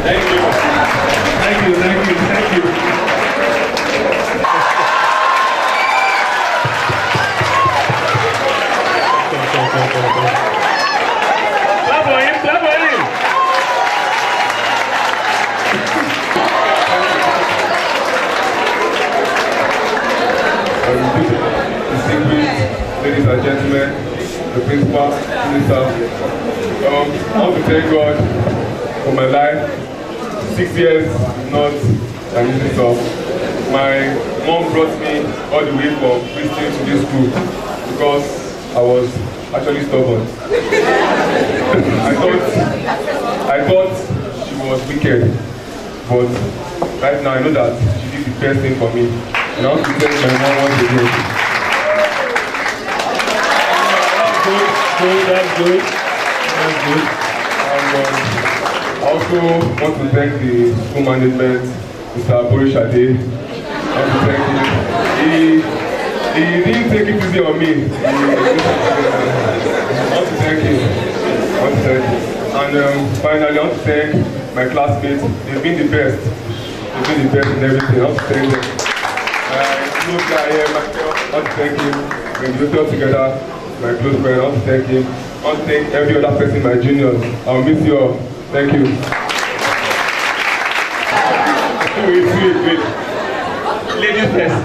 Thank you. Thank you. Clap for him. Distinguished ladies and gentlemen, the principal, minister, I want to thank God for my life. 6 years, not an easy stuff. My mom brought me all the way from Christian to this school because I was actually stubborn. I thought she was wicked, but right now I know that she did the best thing for me. And I want to thank my mom once again. That's good. And I also want to thank the school management, Mr. Borishade. I want to thank him. He didn't take it easy on me. I want to thank him. And finally, I want to thank my classmates. They've been the best. In everything. I want to thank them. My close guy here, Michael, I want to thank him. When we work together, my close friend, I want to thank him. I want to thank every other person, my juniors. I'll miss you all. Thank you. Wait. Ladies first.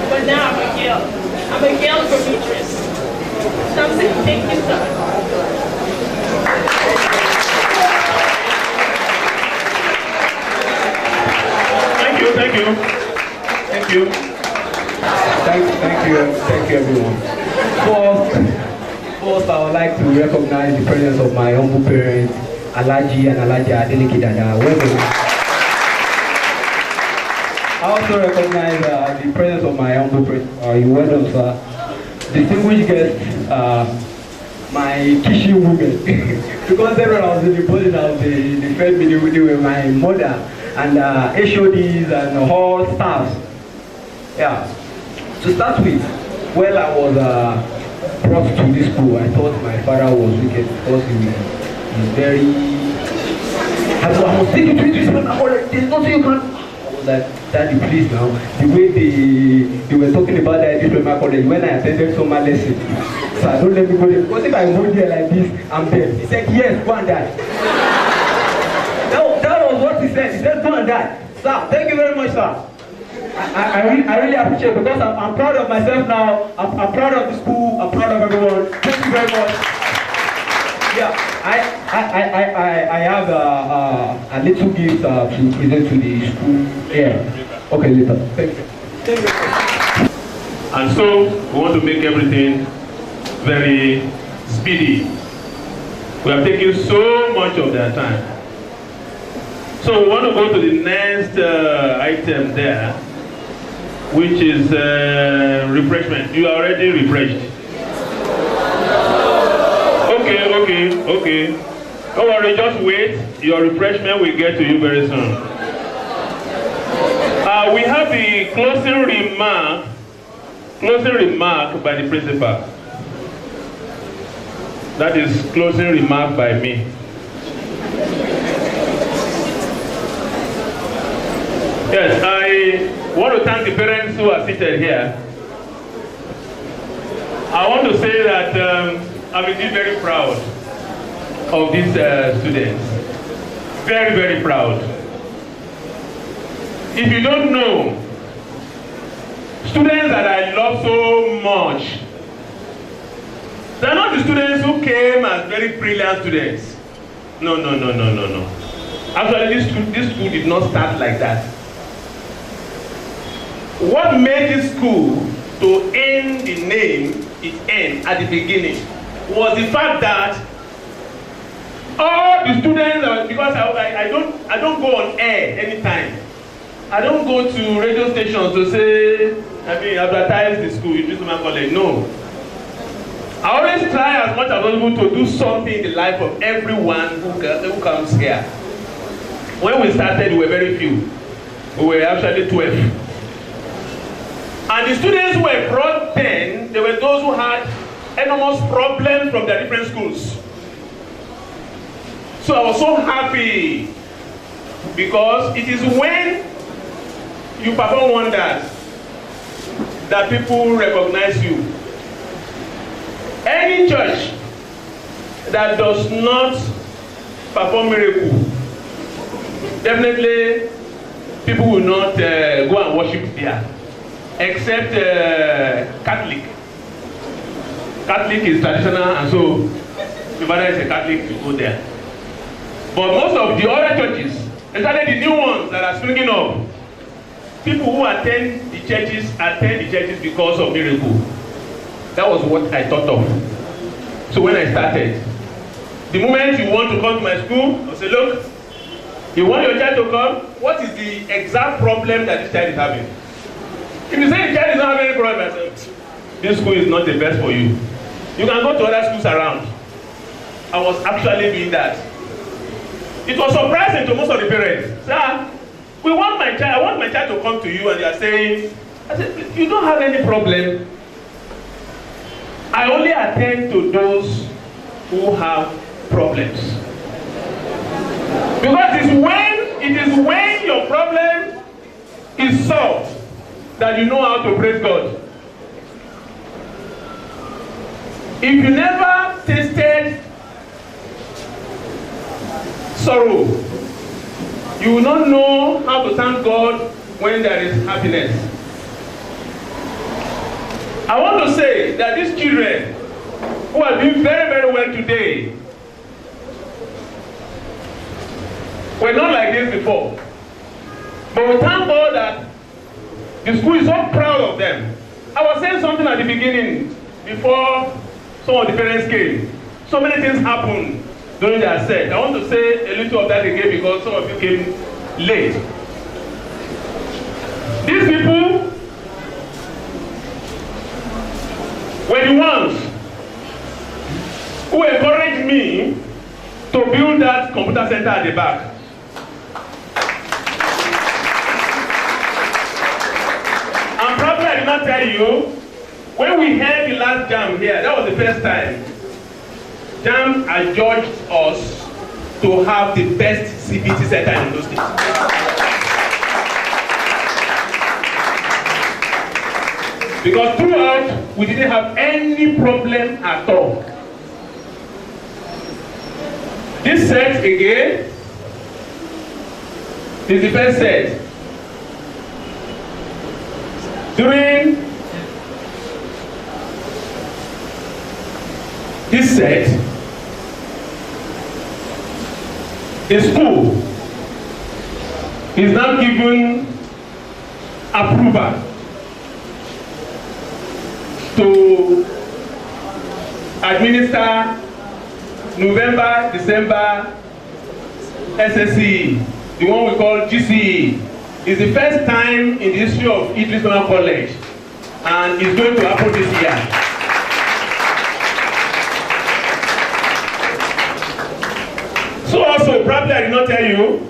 But now I'm a girl. I'm a girl from Idris. So I'm saying thank you, sir. Thank you, everyone. First, I would like to recognize the presence of my humble parents, Alaji and Alaja Adeleke Dada. I also recognize the presence of my humble parents, distinguished guests, my kitchen women. Because everyone was in the building, they fed me with my mother and HODs and all staffs. Yeah. To start with, when I was brought to this school, I thought my father was wicked because he's very. I was thinking to this man, there's nothing you can. I was like, Daddy, please now. The way they were talking about that at my college when I attended summer lesson. So don't let me go there because if I go there like this, I'm dead. He said, yes, go and die. that was what he said. He said, go and die. Sir, thank you very much, sir. I really appreciate it because I'm proud of myself now. I'm proud of the school. I'm proud of everyone. Thank you very much. Yeah, I have a little gift to present to the school. Yeah. Okay, later. Thank you. And so we want to make everything very speedy. We have taken so much of their time. So we want to go to the next item there, which is refreshment. You are already refreshed. Okay. Don't worry, just wait. Your refreshment will get to you very soon. We have the closing remark by the principal. That is closing remark by me. Yes, I want to thank the parents who are seated here. I want to say that I'm indeed very proud of these students. Very, very proud. If you don't know, students that I love so much, they're not the students who came as very brilliant students. No. Actually, this school did not start like that. What made this school to end the name it ended at the beginning was the fact that all the students, because I don't go on air anytime. I don't go to radio stations to say, advertise the school, Idris College. No. I always try as much as possible to do something in the life of everyone who comes here. When we started, we were very few. We were actually 12. And the students who were brought then, they were those who had enormous problems from their different schools. So I was so happy because it is when you perform wonders that people recognize you. Any church that does not perform miracle, definitely people will not go and worship there, except Catholic. Catholic is traditional, and so the father is a Catholic, you go there. But most of the other churches, especially the new ones that are springing up, people who attend the churches because of miracle. That was what I thought of. So when I started, the moment you want to come to my school, I say, look, you want your child to come, what is the exact problem that this child is having? If you say the child is not having any problem, I say, this school is not the best for you. You can go to other schools around. I was actually doing that. It was surprising to most of the parents. Sir, I want my child to come to you, and they are saying, I said, you don't have any problem. I only attend to those who have problems. Because it is when your problem is solved that you know how to praise God. If you never tasted sorrow, you will not know how to thank God when there is happiness. I want to say that these children who are doing very, very well today were not like this before. But we thank God that the school is so proud of them. I was saying something at the beginning before some of the parents came. So many things happened during their set. I want to say a little of that again because some of you came late. These people were the ones who encouraged me to build that computer center at the back. And probably I did not tell you, when we had the last jam here, that was the first time JAM adjudged us to have the best CBT center in those states. Because throughout, we didn't have any problem at all. This set again is the first set. During this set, the school is now given approval to administer November, December SSCE, the one we call GCE. It's the first time in the history of Idris College, and it's going to happen this year. So also, probably I did not tell you,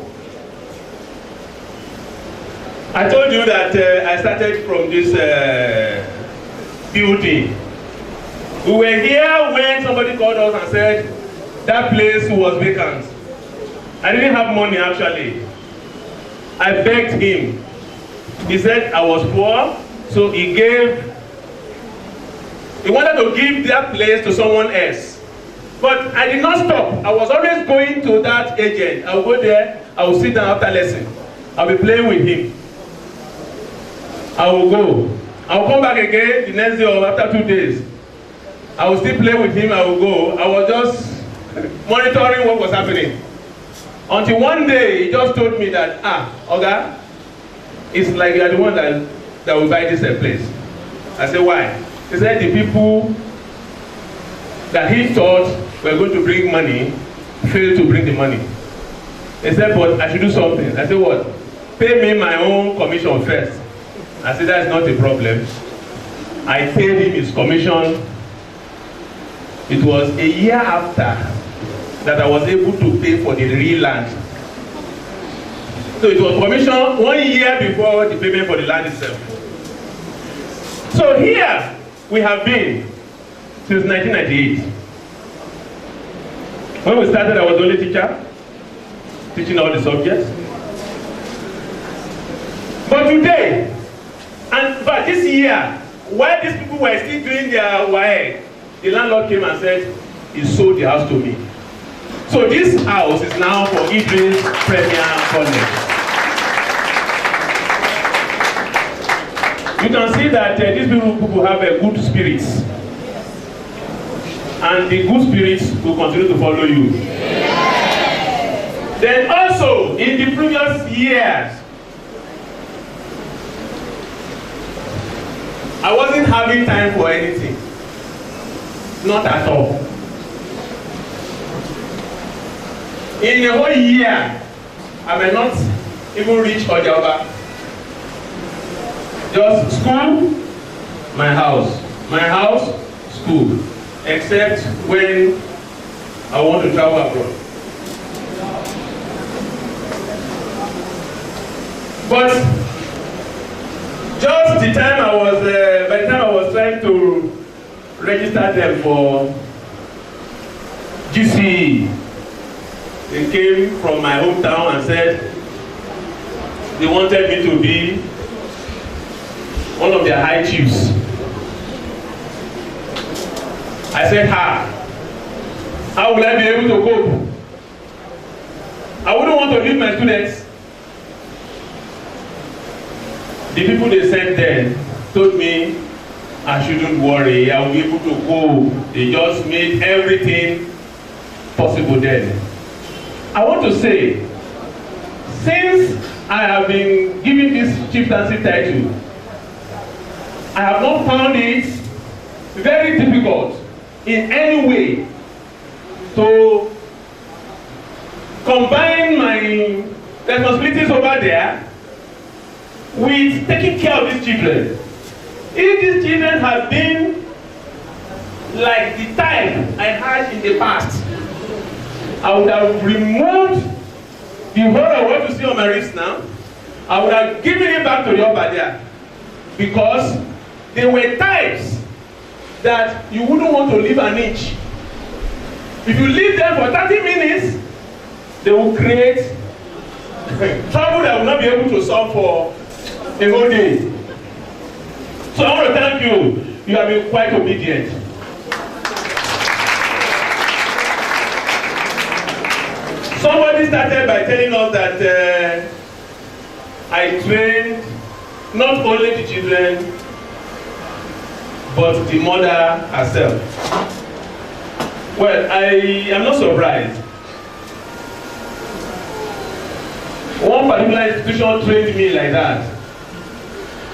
I told you that I started from this building. We were here when somebody called us and said that place was vacant. I didn't have money actually. I begged him. He said I was poor, so he wanted to give that place to someone else. But I did not stop. I was always going to that agent. I will go there, I will sit down after lesson. I'll be playing with him. I will go. I will come back again the next day or after 2 days. I will still play with him, I will go. I was just monitoring what was happening. Until one day, he just told me that, Oga, it's like you are the one that will buy this place. I said, why? He said the people that he thought were going to bring money failed to bring the money. He said, but I should do something. I said, what? Pay me my own commission first. I said, that's not a problem. I paid him his commission. It was a year after that I was able to pay for the real land. So it was commission 1 year before the payment for the land itself. So here we have been since 1998. When we started, I was the only teacher, teaching all the subjects. But today, but this year, while these people were still doing their WAEC, the landlord came and said, he sold the house to me. So this house is now for Idris Premier College. You can see that these people have a good spirits. And the good spirits will continue to follow you. Then also, in the previous years, I wasn't having time for anything. Not at all. In the whole year, I may not even reach Ojaba. Just school, my house, school. Except when I want to travel abroad. But just the time I was, by the time I was trying to register them for GCE, they came from my hometown and said they wanted me to be one of their high chiefs. I said, how will I be able to cope? I wouldn't want to leave my students. The people they sent then told me I shouldn't worry, I will be able to go. They just made everything possible then. I want to say, since I have been given this chieftaincy title, I have not found it very difficult in any way to combine my responsibilities over there with taking care of these children. If these children had been like the type I had in the past, I would have removed the whole of what you see on my wrist now. I would have given it back to the upper there, because they were types that you wouldn't want to leave an inch. If you leave them for 30 minutes, they will create trouble that will not be able to solve for a whole day. So I want to thank you. You have been quite obedient. Somebody started by telling us that I trained not only the children, but the mother herself. Well, I am not surprised. One particular institution trained me like that.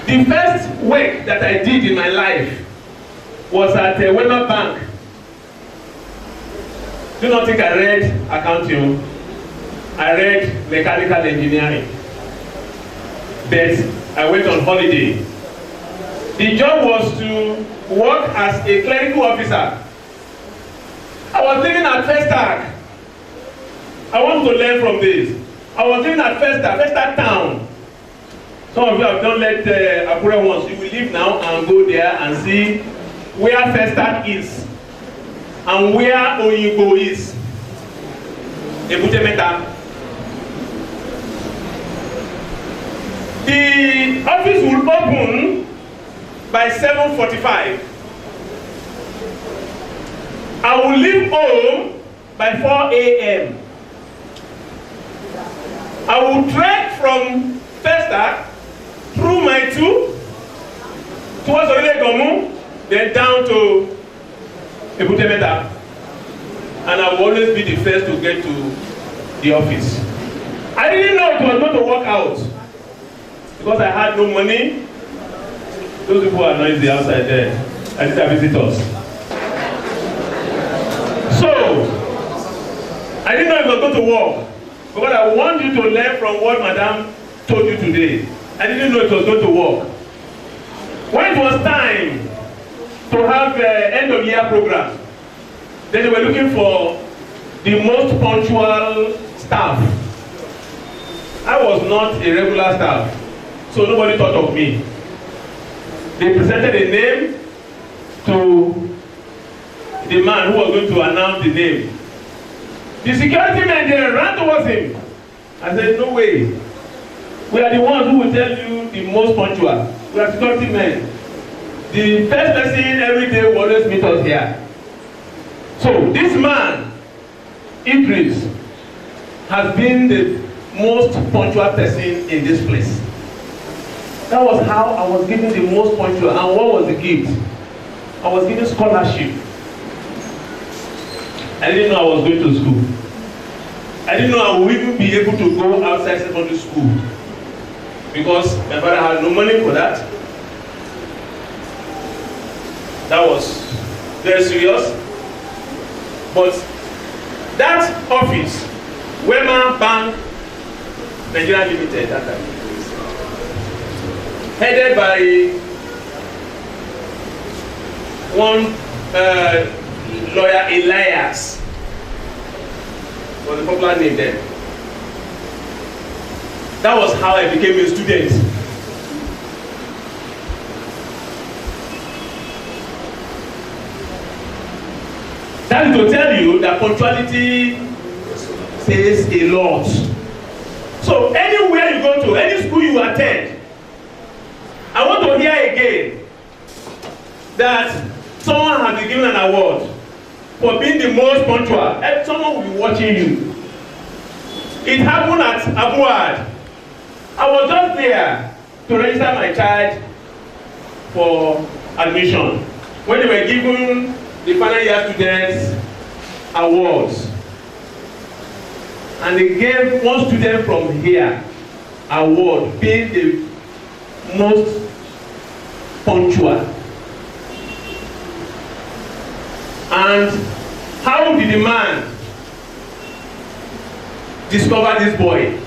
The first work that I did in my life was at Wema Bank Do not think I read accounting. I read mechanical engineering. But I went on holiday. The job was to work as a clerical officer. I was living at Festac. I want to learn from this. I was living at Festac town. Some of you have not left Akure once. You will leave now and go there and see where Festac is and where Oyinbo is. Ebutemeta. The office will open by 7:45. I will leave home by 4 a.m. I will trek from Festac through my two towards Orile-Gomu, then down to Ebutemeta. And I will always be the first to get to the office. I didn't know it was going to work out because I had no money. Those people are noisy outside there. I didn't have visitors. So, I didn't know it was going to work. But I want you to learn from what Madam told you today. I didn't know it was going to work. When it was time to have end of year program, then they were looking for the most punctual staff. I was not a regular staff, so nobody thought of me. They presented a name to the man who was going to announce the name. The security men they ran towards him. I said, no way. We are the ones who will tell you the most punctual. We are security men. The first person every day will always meet us here. So this man, Idris, has been the most punctual person in this place. That was how I was given the most punctual. And what was the gift? I was given scholarship. I didn't know I was going to school. I didn't know I would even be able to go outside secondary school because my father had no money for that. That was very serious. But that office, Wema Bank Nigeria Limited, that time, headed by one lawyer Elias, was a popular name then. That was how I became a student. That is to tell you that punctuality says a lot. So anywhere you go to, any school you attend, I want to hear again that someone has been given an award for being the most punctual. Someone will be watching you. It happened at Abuad. I was just there to register my child for admission when they were given the final year students awards. And they gave one student from here award being the most punctual. And how did the man discover this boy?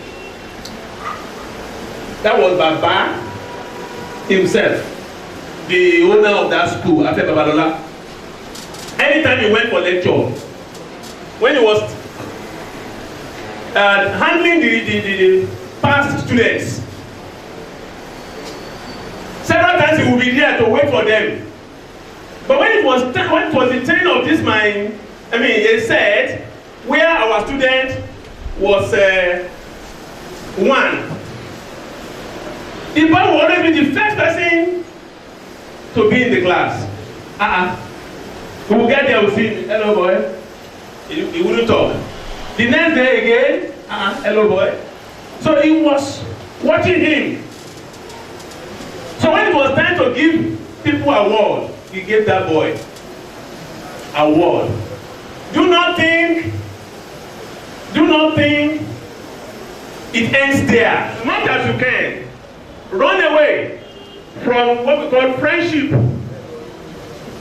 That was Baba himself, the owner of that school, after Babalola. Anytime he went for lecture, when he was handling the past students, several times he would be there to wait for them. But when it was the turn of this man, they said where our student was one. The boy will always be the first person to be in the class. We will get there, we'll see, hello boy. He wouldn't talk. The next day again, hello boy. So he was watching him. So when it was time to give people award, he gave that boy award. Do not think it ends there. As much as you can, run away from what we call friendship.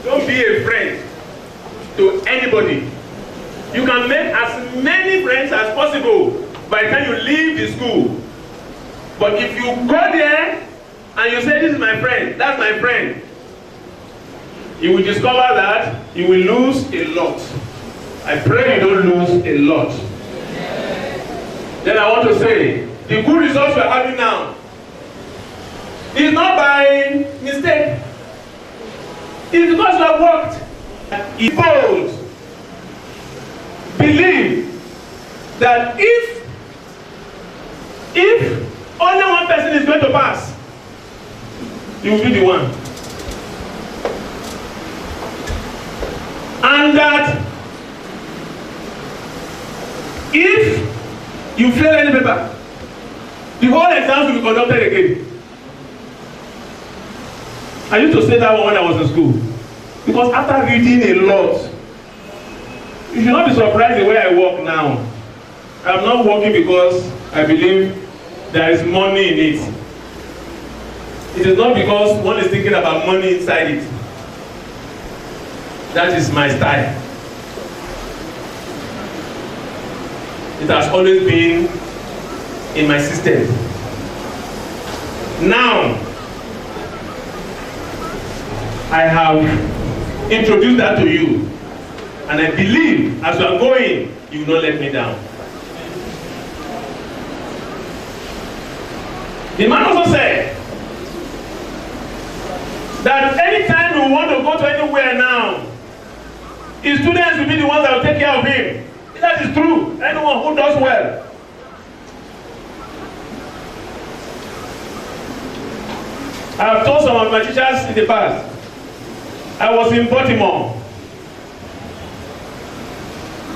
Don't be a friend to anybody. You can make as many friends as possible by the time you leave the school. But if you go there and you say, this is my friend, that's my friend, you will discover that you will lose a lot. I pray you don't lose a lot. Then I want to say, the good results we are having now is not by mistake. It's because you have worked. Bold. Believe that if only one person is going to pass, you will be the one. And that if you fail any paper, the whole exam will be conducted again. I used to say that one when I was in school. Because after reading a lot, you should not be surprised the way I work now. I'm not working because I believe there is money in it. It is not because one is thinking about money inside it. That is my style. It has always been in my system. Now, I have introduced that to you, and I believe as you are going, you will not let me down. The man also said that anytime you want to go to anywhere now, his students will be the ones that will take care of him. That is true. Anyone who does well. I have told some of my teachers in the past. I was in Baltimore.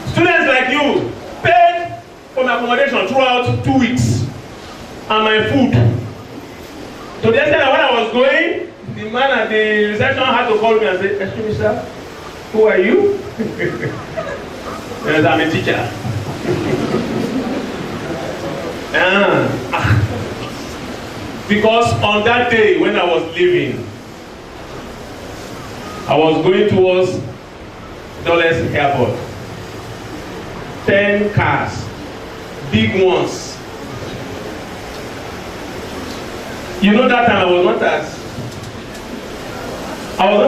Students like you paid for my accommodation throughout 2 weeks and my food. To the extent that when I was going, the man at the reception had to call me and say, "Excuse me, sir, who are you?" Yes, I'm a teacher. Because on that day when I was leaving, I was going towards Dulles Airport. 10 cars, big ones. You know that time I was not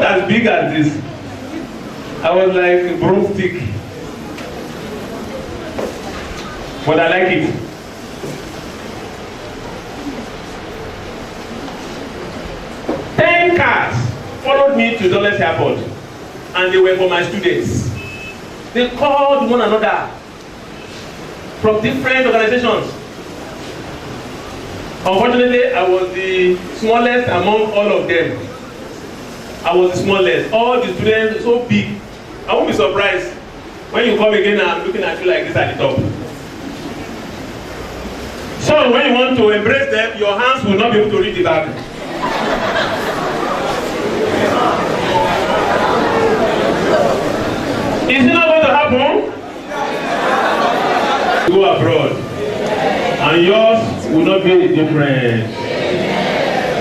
as big as this. I was like a broomstick. But I like it. Ten cars followed me to Dulles Airport, and they were for my students. They called one another from different organizations. Unfortunately, I was the smallest among all of them. I was the smallest. All the students so big. I won't be surprised when you come again and I'm looking at you like this at the top. So when you want to embrace them, your hands will not be able to reach the back. Is it not going to happen? Go abroad, and yours will not be different.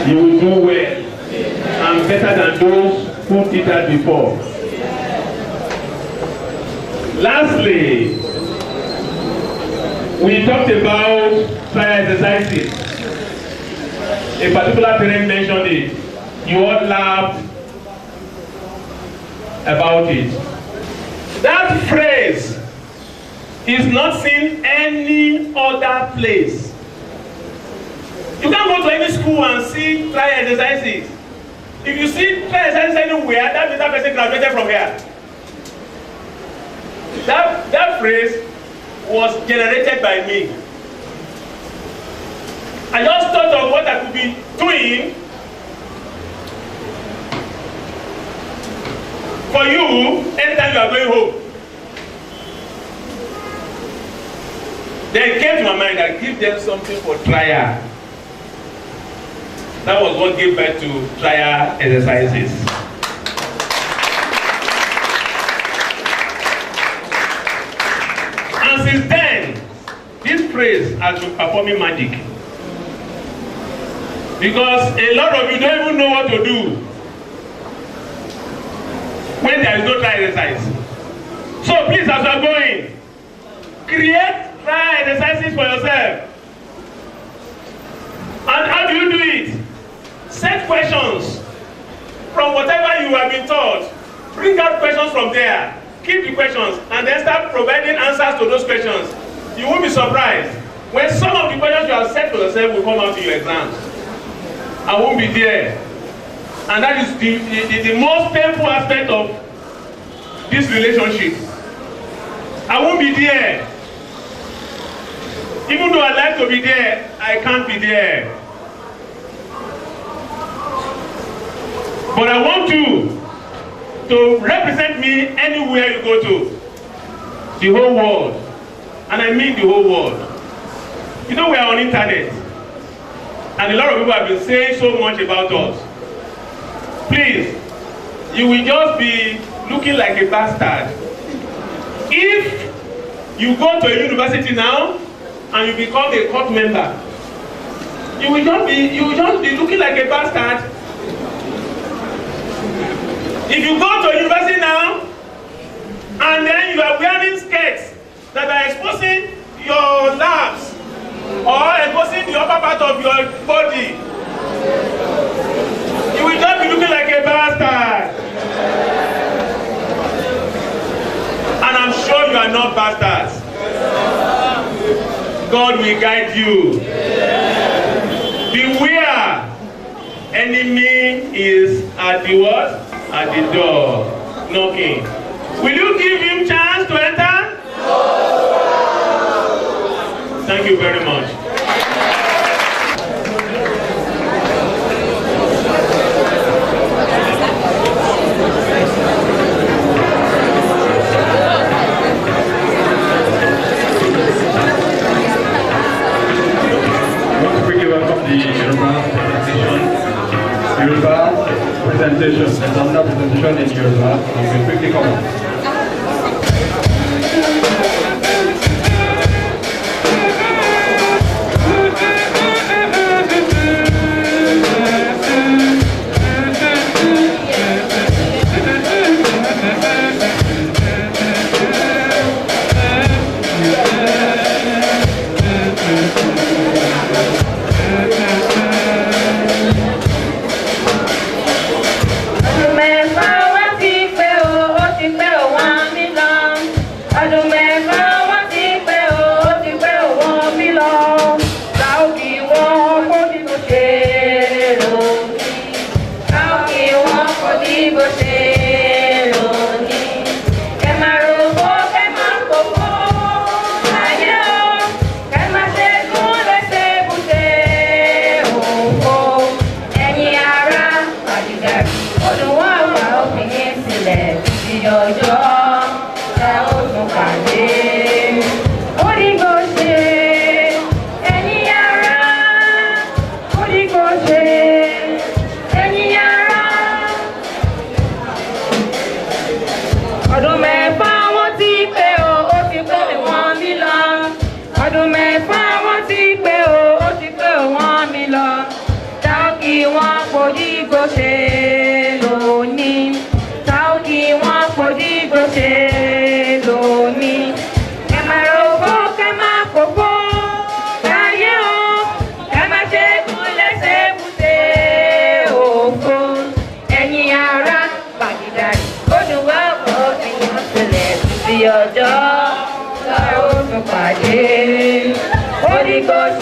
You will do well, and better than those who did that before. Lastly, we talked about trial exercises. A particular parent mentioned it. You all laughed about it. That phrase is not seen any other place. You can't go to any school and see trial exercises. If you see trial exercises anywhere, that means that person graduated from here. That phrase was generated by me. I just thought of what I could be doing for you anytime you are going home. Then it came to my mind that give them something for trial. That was what gave birth to trial exercises. And since then, this phrase has been performing magic. Because a lot of you don't even know what to do when there is no trial exercise. So please, as you are going, create trial exercises for yourself. And how do you do it? Set questions from whatever you have been taught. Bring out questions from there. Keep the questions and then start providing answers to those questions. You won't be surprised when some of the questions you have set for yourself will come out in your exams. I won't be there. And that is the most painful aspect of this relationship. I won't be there. Even though I like to be there, I can't be there. But I want you to represent me anywhere you go to. The whole world. And I mean the whole world. You know, we are on internet. And a lot of people have been saying so much about us. Please, you will just be looking like a bastard. If you go to a university now and you become a court member, you will just be looking like a bastard. If you go to a university now and then you are wearing skirts that are exposing your labs or exposing the upper part of your body, you will just be looking like a bastard. And I'm sure you are not bastards. God will guide you. Beware. Enemy is at the what? At the door, knocking. Will you give him chance to enter? Thank you very much. Once we welcome the Yoruba presentation. There's another presentation in Yoruba, and we quickly come on. Holy Ghost,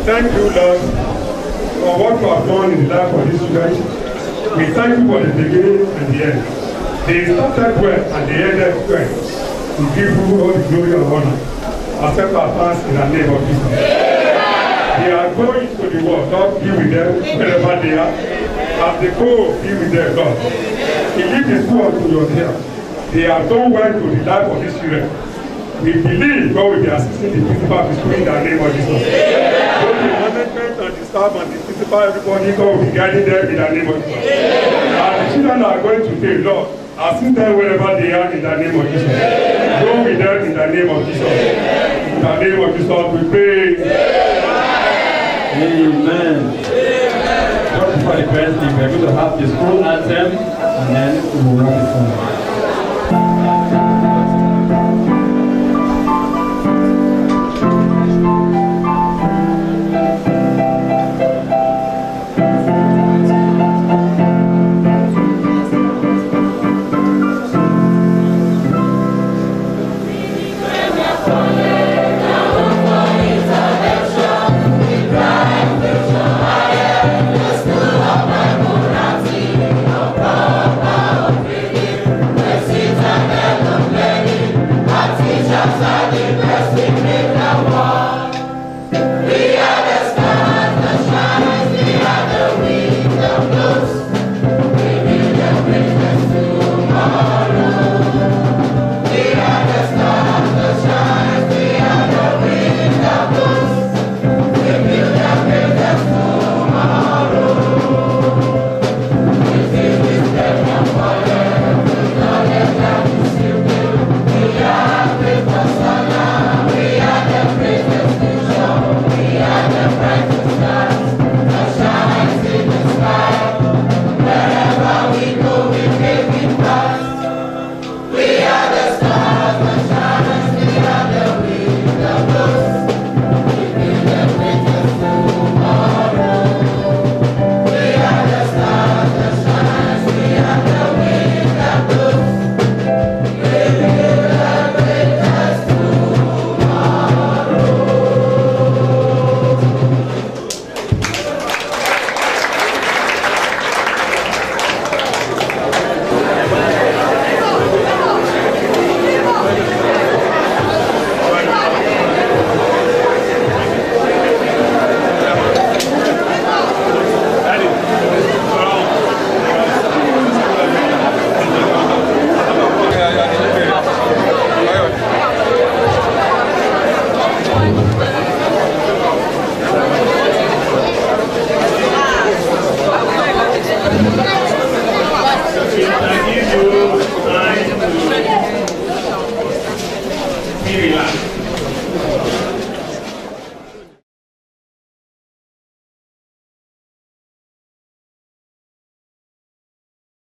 thank you, Lord, for what you have done in the life of these children. We thank you for the beginning and the end. They started well and they ended well. We give you all the glory and honor. Accept our thanks in the name of Jesus. They are going to the world. God be with them wherever they are. As they go, be with them, Lord. He leave the school unto your care. They are done well to the life of these children. We believe God will be assisting the principal of the school in the name of Jesus. Both the management and the staff and the principal, everybody, God will be guiding them in the name of Jesus. And the children are going to say, Lord, assist them wherever they are in the name of Jesus. Go with them in the name of Jesus. In the name of Jesus, we pray. Amen. Just before the parents leave, we're going to have the school anthem and then we will wrap it up. Relax.